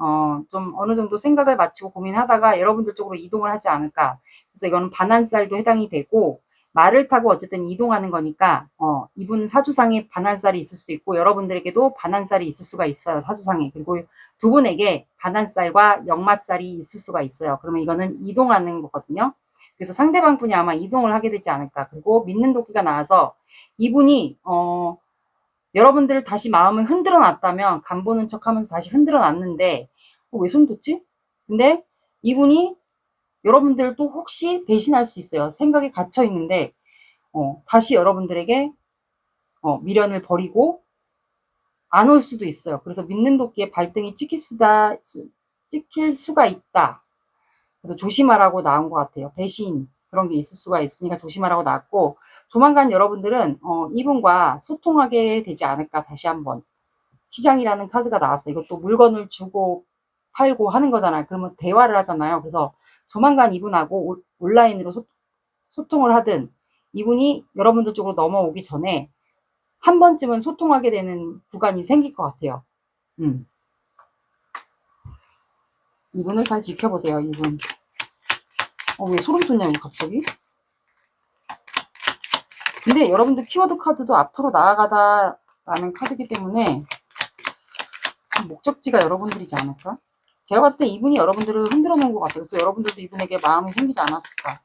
좀 어느 정도 생각을 마치고 고민하다가 여러분들 쪽으로 이동을 하지 않을까. 그래서 이거는 반환살도 해당이 되고 말을 타고 어쨌든 이동하는 거니까 이분 사주상에 반환살이 있을 수 있고 여러분들에게도 반환살이 있을 수가 있어요. 사주상에. 그리고 두 분에게 반환살과 역마살이 있을 수가 있어요. 그러면 이거는 이동하는 거거든요. 그래서 상대방 분이 아마 이동을 하게 되지 않을까. 그리고 믿는 도끼가 나와서 이분이 여러분들 다시 마음을 흔들어 놨다면 간 보는 척 하면서 다시 흔들어 놨는데 왜 손 뒀지? 근데 이분이 여러분들도 혹시 배신할 수 있어요. 생각에 갇혀 있는데 다시 여러분들에게 미련을 버리고 안 올 수도 있어요. 그래서 믿는 도끼에 발등이 찍힐 수가 있다. 그래서 조심하라고 나온 것 같아요. 배신 그런 게 있을 수가 있으니까 조심하라고 나왔고 조만간 여러분들은 이분과 소통하게 되지 않을까. 다시 한번 시장이라는 카드가 나왔어요. 이것도 물건을 주고 팔고 하는 거잖아요. 그러면 대화를 하잖아요. 그래서 조만간 이분하고 온라인으로 소통을 하든 이분이 여러분들 쪽으로 넘어오기 전에 한 번쯤은 소통하게 되는 구간이 생길 것 같아요. 이분을 잘 지켜보세요, 이분. 왜 소름 돋냐, 이거 갑자기? 근데 여러분들 키워드 카드도 앞으로 나아가다라는 카드이기 때문에 목적지가 여러분들이지 않을까? 제가 봤을 때 이분이 여러분들을 흔들어 놓은 것 같아요. 그래서 여러분들도 이분에게 마음이 생기지 않았을까.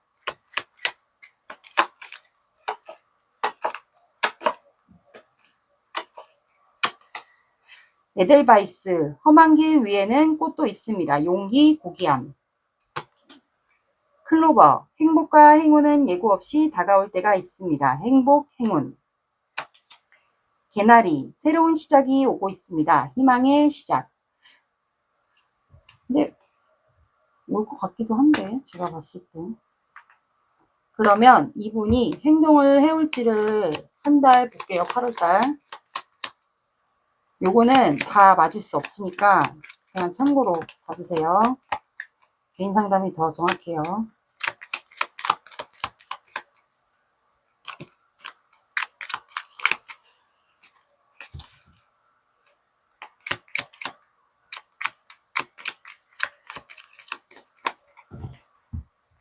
에델바이스, 험한 길 위에는 꽃도 있습니다. 용기, 고귀함. 클로버, 행복과 행운은 예고 없이 다가올 때가 있습니다. 행복, 행운. 개나리, 새로운 시작이 오고 있습니다. 희망의 시작. 근데 올 것 같기도 한데 제가 봤을 때. 그러면 이분이 행동을 해올지를 한 달 볼게요. 8월달. 요거는 다 맞을 수 없으니까 그냥 참고로 봐주세요. 개인 상담이 더 정확해요.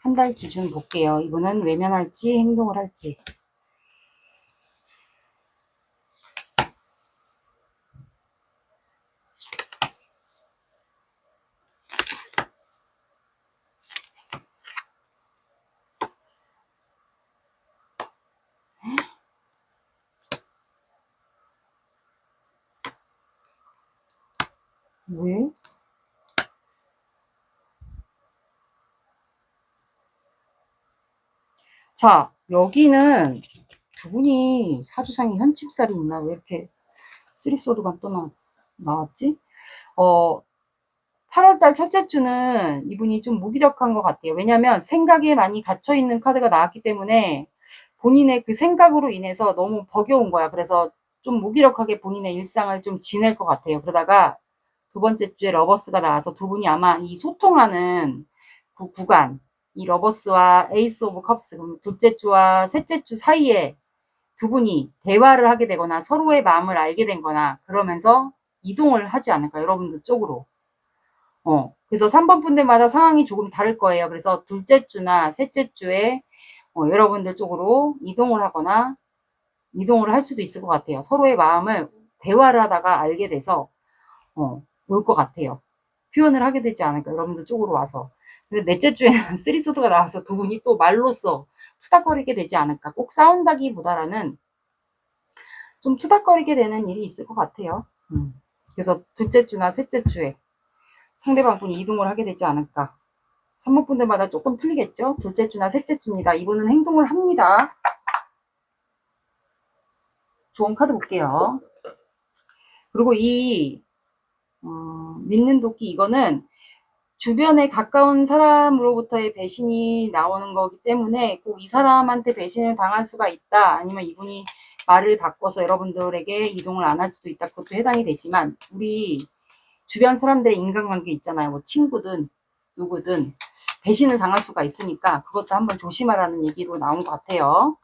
한 달 기준 볼게요. 이분은 외면할지 행동을 할지. 왜? 자, 여기는 두 분이 사주상이 현칩살이 있나? 왜 이렇게 쓰리소드가 또 나왔지? 8월달 첫째 주는 이분이 좀 무기력한 것 같아요. 왜냐면 생각에 많이 갇혀있는 카드가 나왔기 때문에 본인의 그 생각으로 인해서 너무 버겨운 거야. 그래서 좀 무기력하게 본인의 일상을 좀 지낼 것 같아요. 그러다가 두 번째 주에 러버스가 나와서 두 분이 아마 이 소통하는 그 구간, 이 러버스와 에이스 오브 컵스, 그럼 둘째 주와 셋째 주 사이에 두 분이 대화를 하게 되거나 서로의 마음을 알게 된 거나 그러면서 이동을 하지 않을까, 여러분들 쪽으로. 그래서 3번 분들마다 상황이 조금 다를 거예요. 그래서 둘째 주나 셋째 주에 여러분들 쪽으로 이동을 하거나 이동을 할 수도 있을 것 같아요. 서로의 마음을 대화를 하다가 알게 돼서 올 것 같아요. 표현을 하게 되지 않을까, 여러분들 쪽으로 와서. 근데 넷째 주에는 쓰리소드가 나와서 두 분이 또 말로써 투닥거리게 되지 않을까. 꼭 싸운다기보다는 좀 투닥거리게 되는 일이 있을 것 같아요. 그래서 둘째 주나 셋째 주에 상대방 분이 이동을 하게 되지 않을까. 3번 분들마다 조금 틀리겠죠? 둘째 주나 셋째 주입니다. 이분은 행동을 합니다. 좋은 카드 볼게요. 그리고 이 믿는 도끼, 이거는 주변에 가까운 사람으로부터의 배신이 나오는 거기 때문에 꼭 이 사람한테 배신을 당할 수가 있다. 아니면 이분이 말을 바꿔서 여러분들에게 이동을 안 할 수도 있다. 그것도 해당이 되지만 우리 주변 사람들의 인간관계 있잖아요. 뭐 친구든 누구든 배신을 당할 수가 있으니까 그것도 한번 조심하라는 얘기로 나온 것 같아요.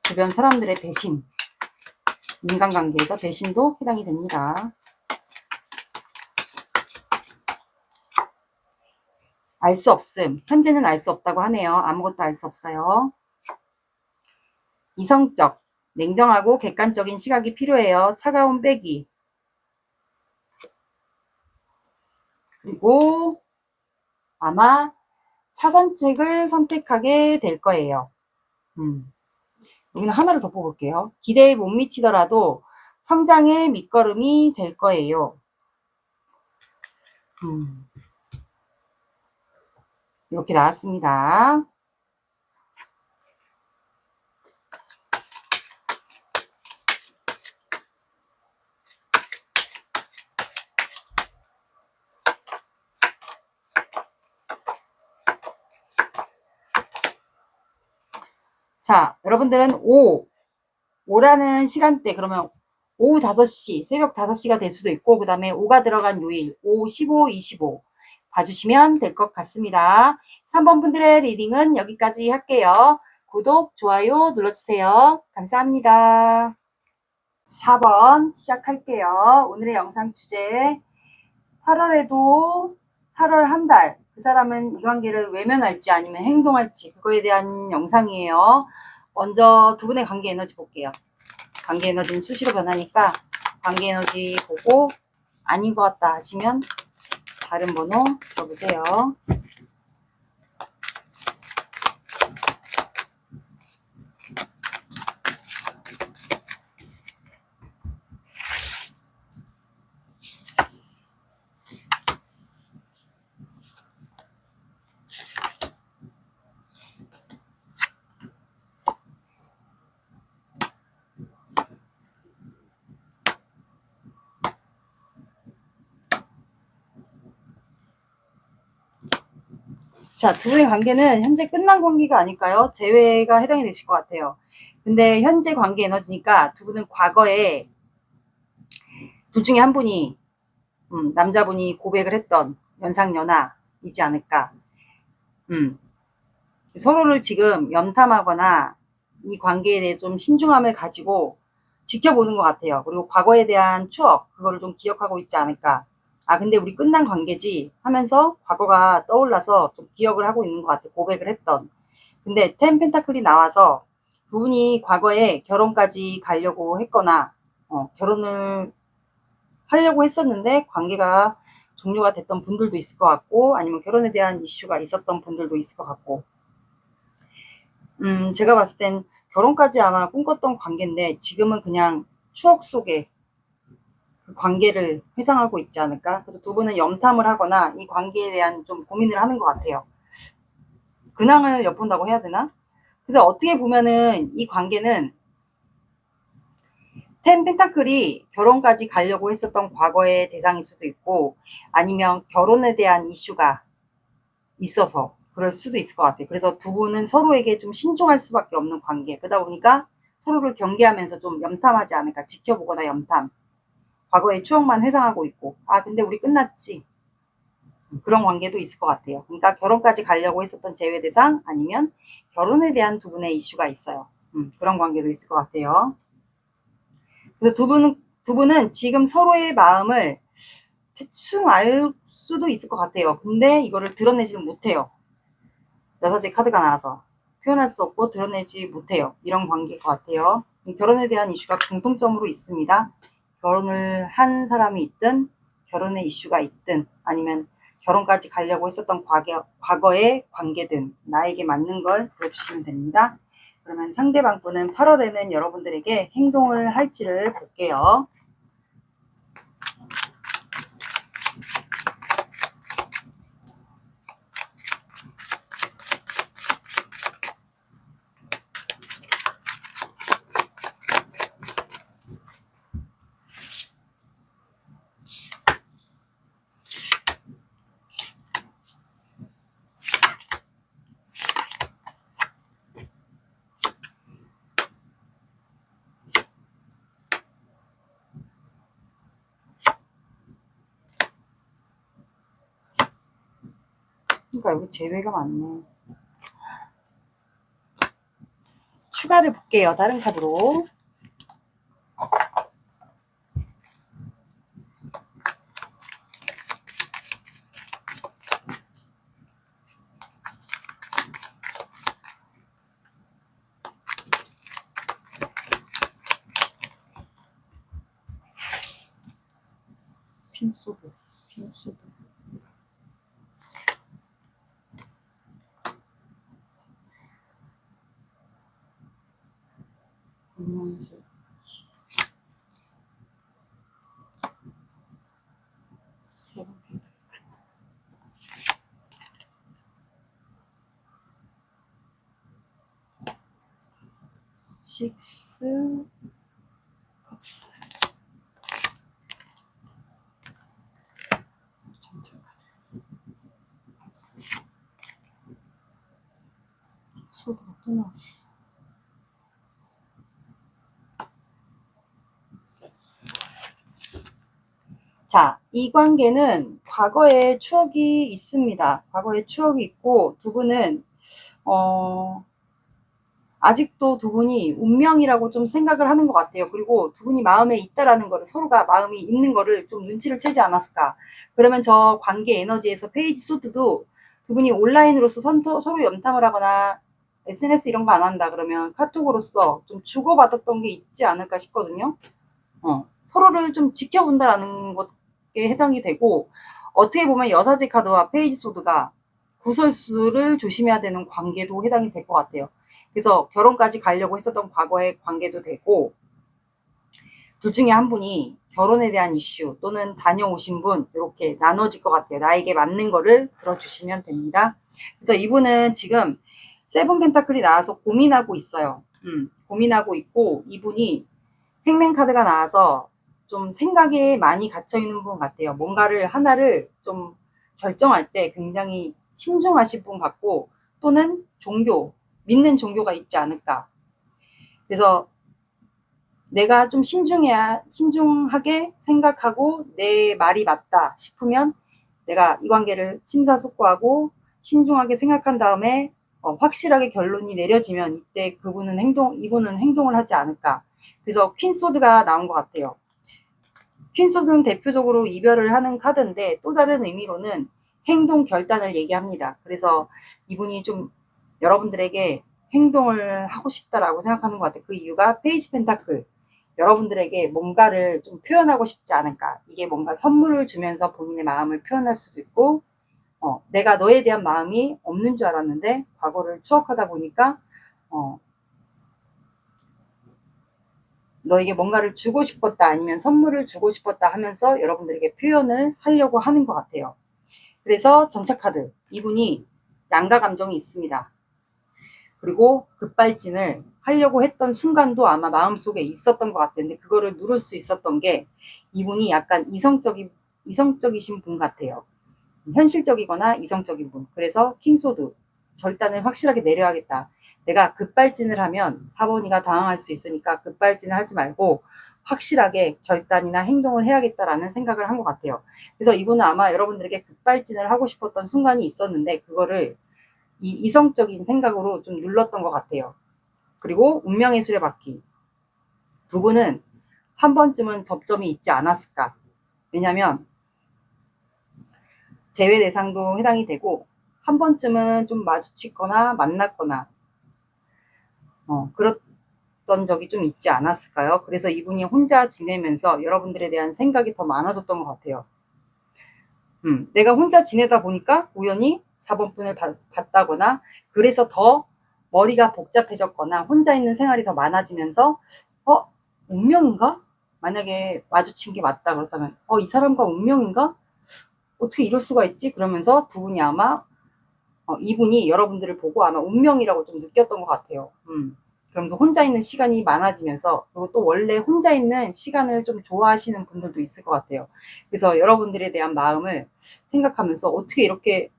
주변 사람들의 배신, 인간관계에서 배신도 해당이 됩니다. 알 수 없음. 현재는 알 수 없다고 하네요. 아무것도 알 수 없어요. 이성적, 냉정하고 객관적인 시각이 필요해요. 차가운 빼기. 그리고 아마 차선책을 선택하게 될 거예요. 여기는 하나를 더 뽑을게요. 기대에 못 미치더라도 성장의 밑거름이 될 거예요. 이렇게 나왔습니다. 자, 여러분들은 오라는 시간대, 그러면 오후 5시, 새벽 5시가 될 수도 있고, 그 다음에 5가 들어간 요일, 5, 15, 25 봐주시면 될 것 같습니다. 3번 분들의 리딩은 여기까지 할게요. 구독, 좋아요 눌러주세요. 감사합니다. 4번 시작할게요. 오늘의 영상 주제 8월에도 8월 한 달 그 사람은 이 관계를 외면할지 아니면 행동할지 그거에 대한 영상이에요. 먼저 두 분의 관계 에너지 볼게요. 관계 에너지는 수시로 변하니까 관계 에너지 보고 아닌 것 같다 하시면 다른 번호 줘보세요. 자, 두 분의 관계는 현재 끝난 관계가 아닐까요? 재회가 해당이 되실 것 같아요. 근데 현재 관계 에너지니까 두 분은 과거에 둘 중에 한 분이 남자분이 고백을 했던 연상연하이지 않을까. 서로를 지금 염탐하거나 이 관계에 대해 좀 신중함을 가지고 지켜보는 것 같아요. 그리고 과거에 대한 추억, 그거를 좀 기억하고 있지 않을까. 아, 근데 우리 끝난 관계지 하면서 과거가 떠올라서 좀 기억을 하고 있는 것 같아요. 고백을 했던. 근데 텐 펜타클이 나와서 두 분이 과거에 결혼까지 가려고 했거나, 결혼을 하려고 했었는데 관계가 종료가 됐던 분들도 있을 것 같고, 아니면 결혼에 대한 이슈가 있었던 분들도 있을 것 같고, 제가 봤을 땐 결혼까지 아마 꿈꿨던 관계인데 지금은 그냥 추억 속에 그 관계를 회상하고 있지 않을까. 그래서 두 분은 염탐을 하거나 이 관계에 대한 좀 고민을 하는 것 같아요. 근황을 엿본다고 해야 되나? 그래서 어떻게 보면은 이 관계는 텐 펜타클이 결혼까지 가려고 했었던 과거의 대상일 수도 있고, 아니면 결혼에 대한 이슈가 있어서 그럴 수도 있을 것 같아요. 그래서 두 분은 서로에게 좀 신중할 수밖에 없는 관계. 그러다 보니까 서로를 경계하면서 좀 염탐하지 않을까. 지켜보거나 염탐. 과거의 추억만 회상하고 있고, 아, 근데 우리 끝났지. 그런 관계도 있을 것 같아요. 그러니까 결혼까지 가려고 했었던 제외 대상, 아니면 결혼에 대한 두 분의 이슈가 있어요. 그런 관계도 있을 것 같아요. 그래서 두 분은 지금 서로의 마음을 대충 알 수도 있을 것 같아요. 근데 이거를 드러내지는 못해요. 여사제 카드가 나와서 표현할 수 없고 드러내지 못해요. 이런 관계일 것 같아요. 결혼에 대한 이슈가 공통점으로 있습니다. 결혼을 한 사람이 있든 결혼의 이슈가 있든 아니면 결혼까지 가려고 했었던 과거의 관계든 나에게 맞는 걸 들어주시면 됩니다. 그러면 상대방 분은 8월에는 여러분들에게 행동을 할지를 볼게요. 그러니까 여기 제외가 많네. 추가를 볼게요. 다른 카드로. 핀소드. 음란술. 세븐. 식스. 컵스. 소드가 또 나왔어. 자, 이 관계는 과거에 추억이 있습니다. 과거에 추억이 있고 두 분은 아직도 두 분이 운명이라고 좀 생각을 하는 것 같아요. 그리고 두 분이 마음에 있다라는 거를, 서로가 마음이 있는 거를 좀 눈치를 채지 않았을까. 그러면 저 관계 에너지에서 페이지 소드도 두 분이 온라인으로서 서로 염탐을 하거나 SNS 이런 거 안 한다 그러면 카톡으로서 좀 주고받았던 게 있지 않을까 싶거든요. 서로를 좀 지켜본다라는 것에 해당이 되고, 어떻게 보면 여사제 카드와 페이지 소드가 구설수를 조심해야 되는 관계도 해당이 될 것 같아요. 그래서 결혼까지 가려고 했었던 과거의 관계도 되고, 둘 중에 한 분이 결혼에 대한 이슈 또는 다녀오신 분, 이렇게 나눠질 것 같아요. 나에게 맞는 거를 들어주시면 됩니다. 그래서 이분은 지금 세븐 펜타클이 나와서 고민하고 있어요. 고민하고 있고, 이분이 횡맨 카드가 나와서 좀 생각에 많이 갇혀있는 분 같아요. 뭔가를 하나를 좀 결정할 때 굉장히 신중하신 분 같고, 또는 믿는 종교가 있지 않을까. 그래서 내가 좀 신중하게 생각하고 내 말이 맞다 싶으면 내가 이 관계를 심사숙고하고 신중하게 생각한 다음에 확실하게 결론이 내려지면 이때 이분은 행동을 하지 않을까. 그래서 퀸소드가 나온 것 같아요. 퀸소드는 대표적으로 이별을 하는 카드인데, 또 다른 의미로는 행동 결단을 얘기합니다. 그래서 이분이 좀 여러분들에게 행동을 하고 싶다라고 생각하는 것 같아요. 그 이유가 페이지 펜타클, 여러분들에게 뭔가를 좀 표현하고 싶지 않을까. 이게 뭔가 선물을 주면서 본인의 마음을 표현할 수도 있고, 내가 너에 대한 마음이 없는 줄 알았는데 과거를 추억하다 보니까 너에게 뭔가를 주고 싶었다, 아니면 선물을 주고 싶었다 하면서 여러분들에게 표현을 하려고 하는 것 같아요. 그래서 정착카드, 이분이 양가 감정이 있습니다. 그리고 급발진을 하려고 했던 순간도 아마 마음속에 있었던 것 같은데, 그거를 누를 수 있었던 게 이분이 약간 이성적이신 분 같아요. 현실적이거나 이성적인 분. 그래서 킹소드, 결단을 확실하게 내려야겠다. 내가 급발진을 하면 4번이가 당황할 수 있으니까 급발진을 하지 말고 확실하게 결단이나 행동을 해야겠다라는 생각을 한 것 같아요. 그래서 이분은 아마 여러분들에게 급발진을 하고 싶었던 순간이 있었는데, 그거를 이 이성적인 생각으로 좀 눌렀던 것 같아요. 그리고 운명의 수레바퀴, 두 분은 한 번쯤은 접점이 있지 않았을까. 왜냐면 제외 대상도 해당이 되고, 한 번쯤은 좀 마주치거나 만났거나 그랬던 적이 좀 있지 않았을까요? 그래서 이분이 혼자 지내면서 여러분들에 대한 생각이 더 많아졌던 것 같아요. 내가 혼자 지내다 보니까 우연히 4번분을 봤다거나, 그래서 더 머리가 복잡해졌거나 혼자 있는 생활이 더 많아지면서 운명인가? 만약에 마주친 게 맞다 그렇다면 이 사람과 운명인가? 어떻게 이럴 수가 있지? 그러면서 두 분이 아마 이분이 여러분들을 보고 아마 운명이라고 좀 느꼈던 것 같아요. 그러면서 혼자 있는 시간이 많아지면서, 그리고 또 원래 혼자 있는 시간을 좀 좋아하시는 분들도 있을 것 같아요. 그래서 여러분들에 대한 마음을 생각하면서 어떻게 이렇게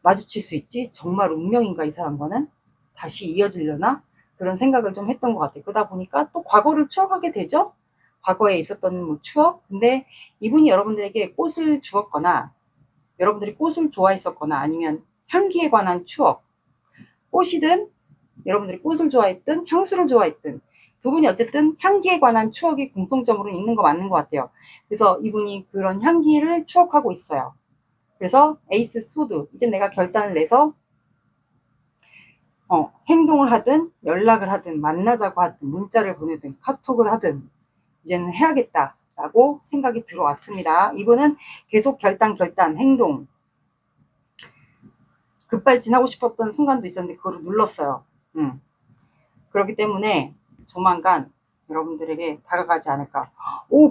마주칠 수 있지? 정말 운명인가 이 사람과는? 다시 이어지려나? 그런 생각을 좀 했던 것 같아요. 그러다 보니까 또 과거를 추억하게 되죠? 과거에 있었던 뭐 추억? 근데 이분이 여러분들에게 꽃을 주었거나, 여러분들이 꽃을 좋아했었거나, 아니면 향기에 관한 추억, 꽃이든 여러분들이 꽃을 좋아했든 향수를 좋아했든 두 분이 어쨌든 향기에 관한 추억이 공통점으로 있는 거 맞는 것 같아요. 그래서 이분이 그런 향기를 추억하고 있어요. 그래서 에이스 소드, 이제 내가 결단을 내서 행동을 하든 연락을 하든 만나자고 하든 문자를 보내든 카톡을 하든 이제는 해야겠다라고 생각이 들어왔습니다. 이분은 계속 결단 행동, 급발진하고 싶었던 순간도 있었는데 그거를 눌렀어요. 그렇기 때문에 조만간 여러분들에게 다가가지 않을까.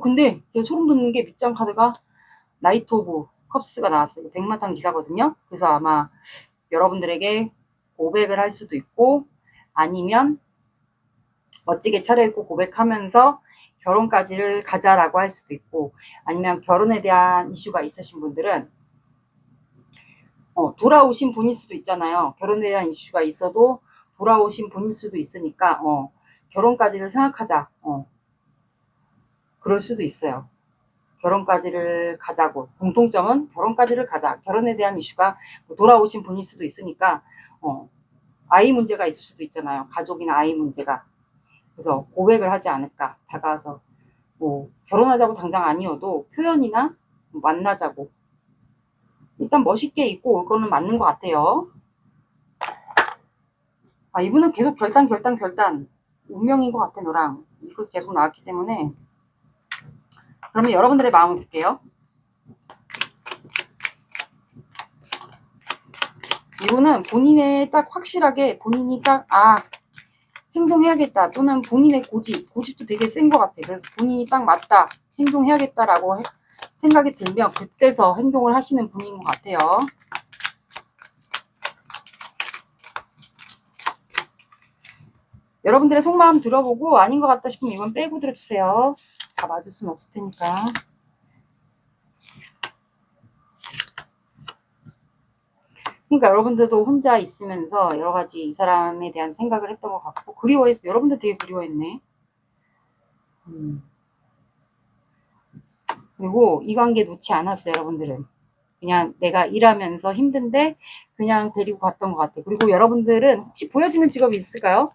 근데 제가 소름 돋는 게 밑장 카드가 나이트 오브 컵스가 나왔어요. 백마탄 기사거든요. 그래서 아마 여러분들에게 고백을 할 수도 있고, 아니면 멋지게 차려입고 고백하면서 결혼까지를 가자라고 할 수도 있고, 아니면 결혼에 대한 이슈가 있으신 분들은 돌아오신 분일 수도 있잖아요. 결혼에 대한 이슈가 있어도 돌아오신 분일 수도 있으니까 결혼까지를 생각하자. 그럴 수도 있어요. 결혼까지를 가자고. 공통점은 결혼까지를 가자. 결혼에 대한 이슈가 돌아오신 분일 수도 있으니까 아이 문제가 있을 수도 있잖아요. 가족이나 아이 문제가. 그래서 고백을 하지 않을까. 다가와서 뭐 결혼하자고 당장 아니어도 표현이나 만나자고 일단 멋있게 입고 올 거는 맞는 것 같아요. 아, 이분은 계속 결단 운명인 것 같아. 너랑 이거 계속 나왔기 때문에. 그러면 여러분들의 마음을 볼게요. 이분은 본인의 딱 확실하게 본인이 딱 행동해야겠다 또는 본인의 고집도 되게 센 것 같아. 그래서 본인이 딱 맞다 행동해야겠다라고 생각이 들면 그때서 행동을 하시는 분인 것 같아요. 여러분들의 속마음 들어보고 아닌 것 같다 싶으면 이건 빼고 들어주세요. 다 맞을 수는 없을 테니까. 그러니까 여러분들도 혼자 있으면서 여러 가지 이 사람에 대한 생각을 했던 것 같고 그리워했어. 여러분들 되게 그리워했네. 그리고 이 관계 놓지 않았어요. 여러분들은 그냥 내가 일하면서 힘든데 그냥 데리고 갔던 것 같아요. 그리고 여러분들은 혹시 보여지는 직업이 있을까요?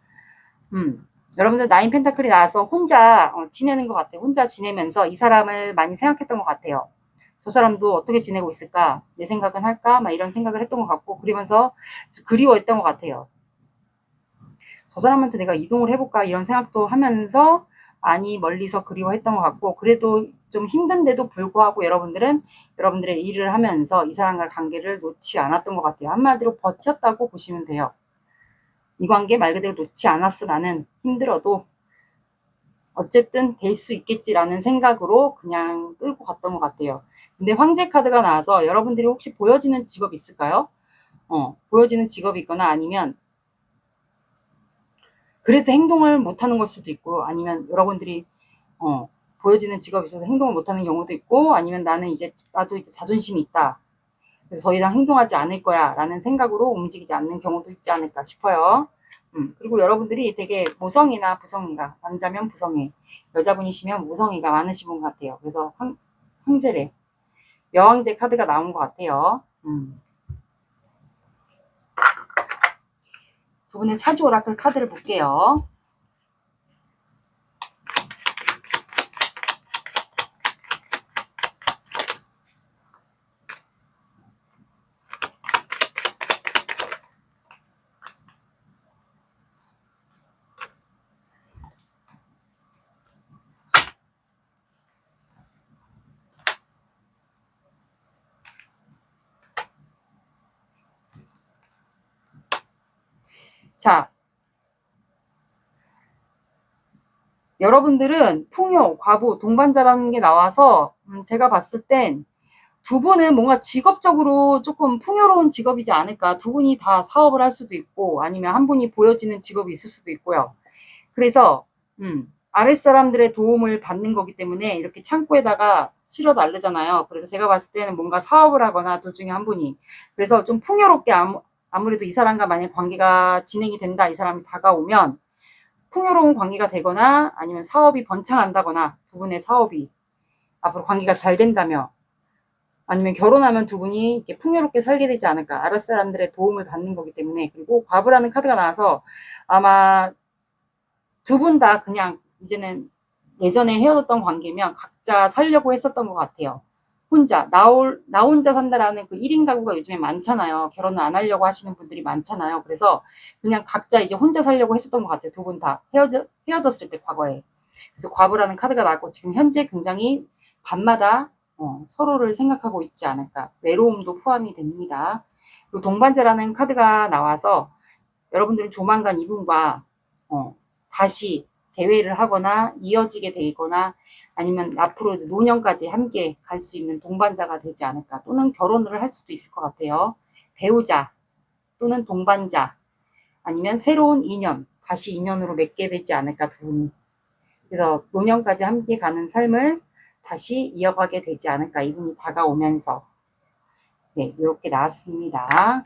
여러분들 나인 펜타클이 나와서 혼자 지내는 것 같아요. 혼자 지내면서 이 사람을 많이 생각했던 것 같아요. 저 사람도 어떻게 지내고 있을까? 내 생각은 할까? 막 이런 생각을 했던 것 같고 그러면서 그리워했던 것 같아요. 저 사람한테 내가 이동을 해볼까? 이런 생각도 하면서 많이 멀리서 그리워했던 것 같고 그래도 좀 힘든데도 불구하고 여러분들은 여러분들의 일을 하면서 이 사람과 관계를 놓지 않았던 것 같아요. 한마디로 버텼다고 보시면 돼요. 이 관계 말 그대로 놓지 않았어. 나는 힘들어도 어쨌든 될 수 있겠지라는 생각으로 그냥 끌고 갔던 것 같아요. 근데 황제 카드가 나와서 여러분들이 혹시 보여지는 직업 있을까요? 보여지는 직업이 있거나 아니면 그래서 행동을 못하는 걸 수도 있고 아니면 여러분들이 보여지는 직업이 있어서 행동을 못하는 경우도 있고 아니면 나도 이제 자존심이 있다. 그래서 더 이상 행동하지 않을 거야 라는 생각으로 움직이지 않는 경우도 있지 않을까 싶어요. 그리고 여러분들이 되게 모성이나 부성이가 남자면 부성이 여자분이시면 모성이가 많으신 분 같아요. 그래서 황제래 여왕제 카드가 나온 것 같아요. 두 분의 사주 오라클 카드를 볼게요. 자, 여러분들은 풍요, 과부, 동반자라는 게 나와서 제가 봤을 땐 두 분은 뭔가 직업적으로 조금 풍요로운 직업이지 않을까. 두 분이 다 사업을 할 수도 있고 아니면 한 분이 보여지는 직업이 있을 수도 있고요. 그래서 아랫사람들의 도움을 받는 거기 때문에 이렇게 창고에다가 실어 날르잖아요. 그래서 제가 봤을 때는 뭔가 사업을 하거나 둘 중에 한 분이 그래서 좀 풍요롭게 아무래도 이 사람과 만약 관계가 진행이 된다. 이 사람이 다가오면 풍요로운 관계가 되거나 아니면 사업이 번창한다거나 두 분의 사업이 앞으로 관계가 잘 된다며 아니면 결혼하면 두 분이 이렇게 풍요롭게 살게 되지 않을까. 아랫사람들의 도움을 받는 거기 때문에. 그리고 과부라는 카드가 나와서 아마 두 분 다 그냥 이제는 예전에 헤어졌던 관계면 각자 살려고 했었던 것 같아요. 혼자 나 혼자 산다라는 그 1인 가구가 요즘에 많잖아요. 결혼을 안 하려고 하시는 분들이 많잖아요. 그래서 그냥 각자 이제 혼자 살려고 했었던 것 같아요. 두 분 다 헤어졌을 때 과거에. 그래서 과부라는 카드가 나왔고 지금 현재 굉장히 밤마다 서로를 생각하고 있지 않을까. 외로움도 포함이 됩니다. 그리고 동반자라는 카드가 나와서 여러분들은 조만간 이분과 다시 재회를 하거나 이어지게 되거나 아니면 앞으로 노년까지 함께 갈 수 있는 동반자가 되지 않을까. 또는 결혼을 할 수도 있을 것 같아요. 배우자 또는 동반자 아니면 새로운 인연, 다시 인연으로 맺게 되지 않을까 두 분이. 그래서 노년까지 함께 가는 삶을 다시 이어가게 되지 않을까 이분이 다가오면서. 네, 이렇게 나왔습니다.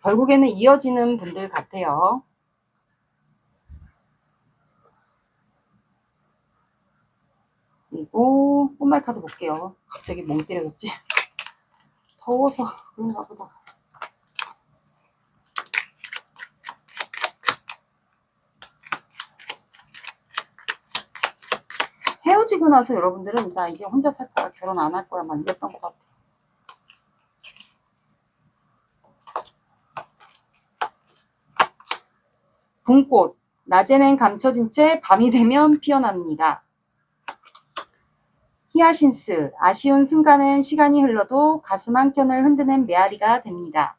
결국에는 이어지는 분들 같아요. 그리고 꽃말 카드 볼게요. 갑자기 멍 때려졌지? 더워서 그런가 보다. 헤어지고 나서 여러분들은 나 이제 혼자 살 거야, 결혼 안 할 거야, 막 이랬던 것 같아. 붕꽃, 낮에는 감춰진 채 밤이 되면 피어납니다. 히아신스, 아쉬운 순간은 시간이 흘러도 가슴 한켠을 흔드는 메아리가 됩니다.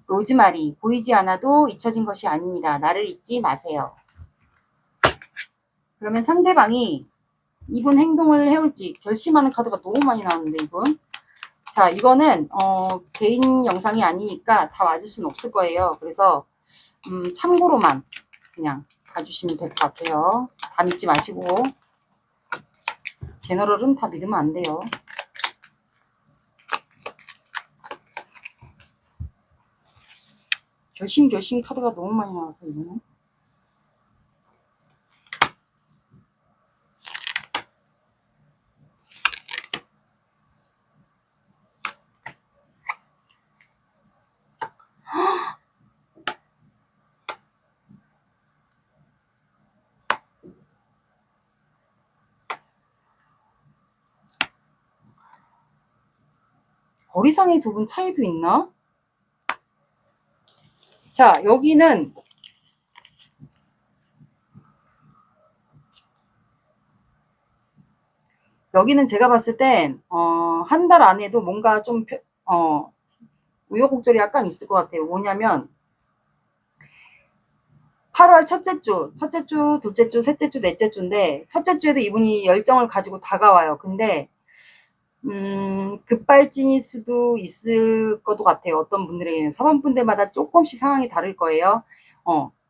로즈마리, 보이지 않아도 잊혀진 것이 아닙니다. 나를 잊지 마세요. 그러면 상대방이 이분 행동을 해올지 결심하는 카드가 너무 많이 나왔는데, 이분. 자, 이거는 개인 영상이 아니니까 다 와줄 수는 없을 거예요. 그래서 참고로만 그냥 봐주시면 될 것 같아요. 다 믿지 마시고. 제너럴은 다 믿으면 안 돼요. 결심 카드가 너무 많이 나와서 이거는. 거리상의 두 분 차이도 있나? 자, 여기는 제가 봤을 땐 한 달 안에도 뭔가 좀 우여곡절이 약간 있을 것 같아요. 뭐냐면 8월 첫째 주, 둘째 주, 셋째 주, 넷째 주인데 첫째 주에도 이분이 열정을 가지고 다가와요. 근데 급발진일 수도 있을 것도 같아요. 어떤 분들에게는 사범분들마다 조금씩 상황이 다를 거예요.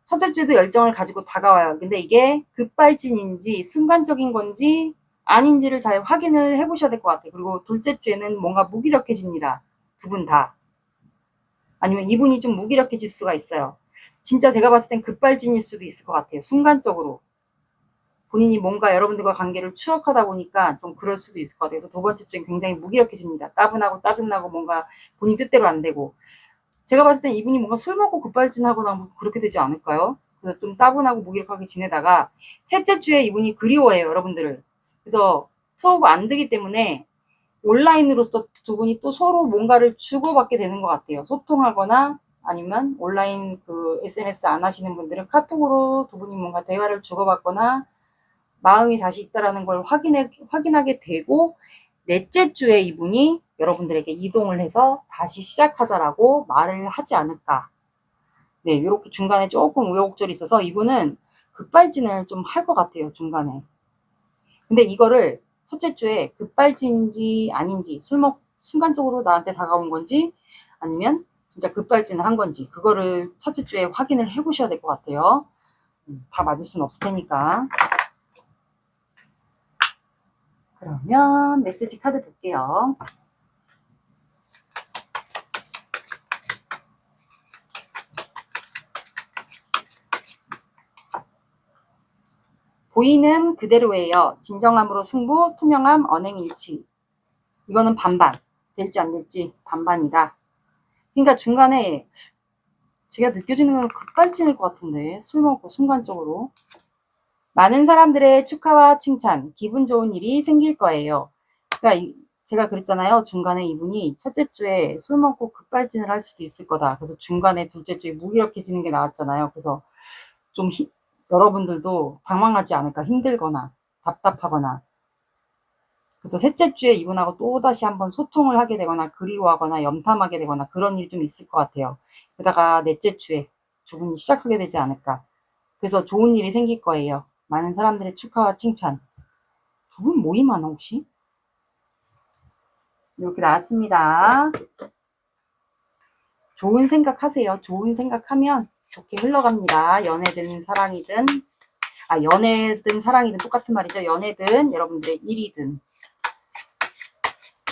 첫째 주에도 열정을 가지고 다가와요. 근데 이게 급발진인지 순간적인 건지 아닌지를 잘 확인을 해보셔야 될 것 같아요. 그리고 둘째 주에는 뭔가 무기력해집니다. 두 분 다. 아니면 이분이 좀 무기력해질 수가 있어요. 진짜 제가 봤을 땐 급발진일 수도 있을 것 같아요. 순간적으로. 본인이 뭔가 여러분들과 관계를 추억하다 보니까 좀 그럴 수도 있을 것 같아요. 그래서 두 번째 주엔 굉장히 무기력해집니다. 따분하고 짜증나고 뭔가 본인 뜻대로 안 되고. 제가 봤을 땐 이분이 뭔가 술 먹고 급발진하거나 뭐 그렇게 되지 않을까요? 그래서 좀 따분하고 무기력하게 지내다가 셋째 주에 이분이 그리워해요, 여러분들을. 그래서 소호가 안 되기 때문에 온라인으로서 두 분이 또 서로 뭔가를 주고받게 되는 것 같아요. 소통하거나 아니면 온라인 그 SNS 안 하시는 분들은 카톡으로 두 분이 뭔가 대화를 주고받거나 마음이 다시 있다라는 걸 확인하게 되고 넷째 주에 이분이 여러분들에게 이동을 해서 다시 시작하자라고 말을 하지 않을까. 네, 이렇게 중간에 조금 우여곡절이 있어서 이분은 급발진을 좀 할 것 같아요, 중간에. 근데 이거를 첫째 주에 급발진인지 아닌지 순간적으로 나한테 다가온 건지 아니면 진짜 급발진을 한 건지 그거를 첫째 주에 확인을 해보셔야 될 것 같아요. 다 맞을 수는 없을 테니까. 그러면 메시지 카드 볼게요. 보이는 그대로예요. 진정함으로 승부, 투명함, 언행일치. 이거는 반반. 될지 안 될지 반반이다. 그러니까 중간에 제가 느껴지는 건 급발진일 것 같은데 술 먹고 순간적으로. 많은 사람들의 축하와 칭찬, 기분 좋은 일이 생길 거예요. 그러니까 제가 그랬잖아요. 중간에 이분이 첫째 주에 술 먹고 급발진을 할 수도 있을 거다. 그래서 중간에 둘째 주에 무기력해지는 게 나왔잖아요. 그래서 좀 여러분들도 당황하지 않을까, 힘들거나 답답하거나. 그래서 셋째 주에 이분하고 또다시 한번 소통을 하게 되거나 그리워하거나 염탐하게 되거나 그런 일이 좀 있을 것 같아요. 게다가 넷째 주에 두 분이 시작하게 되지 않을까. 그래서 좋은 일이 생길 거예요. 많은 사람들의 축하와 칭찬. 두 분 모임하나 혹시? 이렇게 나왔습니다. 좋은 생각하세요. 좋은 생각하면 좋게 흘러갑니다. 연애든 사랑이든 연애든 사랑이든 똑같은 말이죠. 연애든 여러분들의 일이든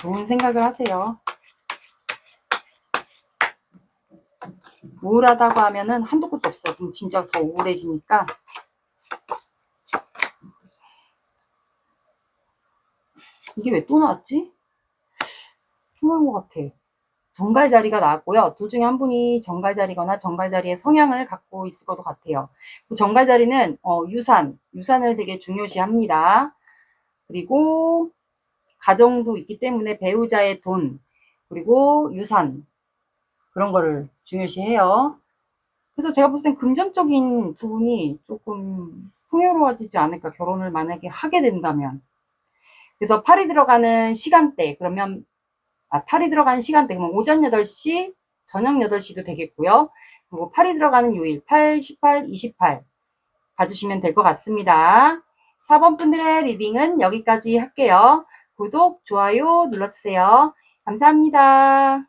좋은 생각을 하세요. 우울하다고 하면은 한도 끝도 없어요. 그럼 진짜 더 우울해지니까. 이게 왜 또 나왔지? 또 나온 것 같아. 정갈자리가 나왔고요. 둘 중에 한 분이 정갈자리거나 정갈자리의 성향을 갖고 있을 것도 같아요. 정갈자리는 유산을 되게 중요시합니다. 그리고 가정도 있기 때문에 배우자의 돈, 그리고 유산, 그런 거를 중요시해요. 그래서 제가 봤을 땐 금전적인 두 분이 조금 풍요로워지지 않을까, 결혼을 만약에 하게 된다면. 그래서 팔이 들어가는 시간대, 그러면 팔이 들어가는 시간대, 그러면 오전 8시, 저녁 8시도 되겠고요. 그리고 팔이 들어가는 요일 8, 18, 28 봐주시면 될 것 같습니다. 4번 분들의 리딩은 여기까지 할게요. 구독, 좋아요 눌러주세요. 감사합니다.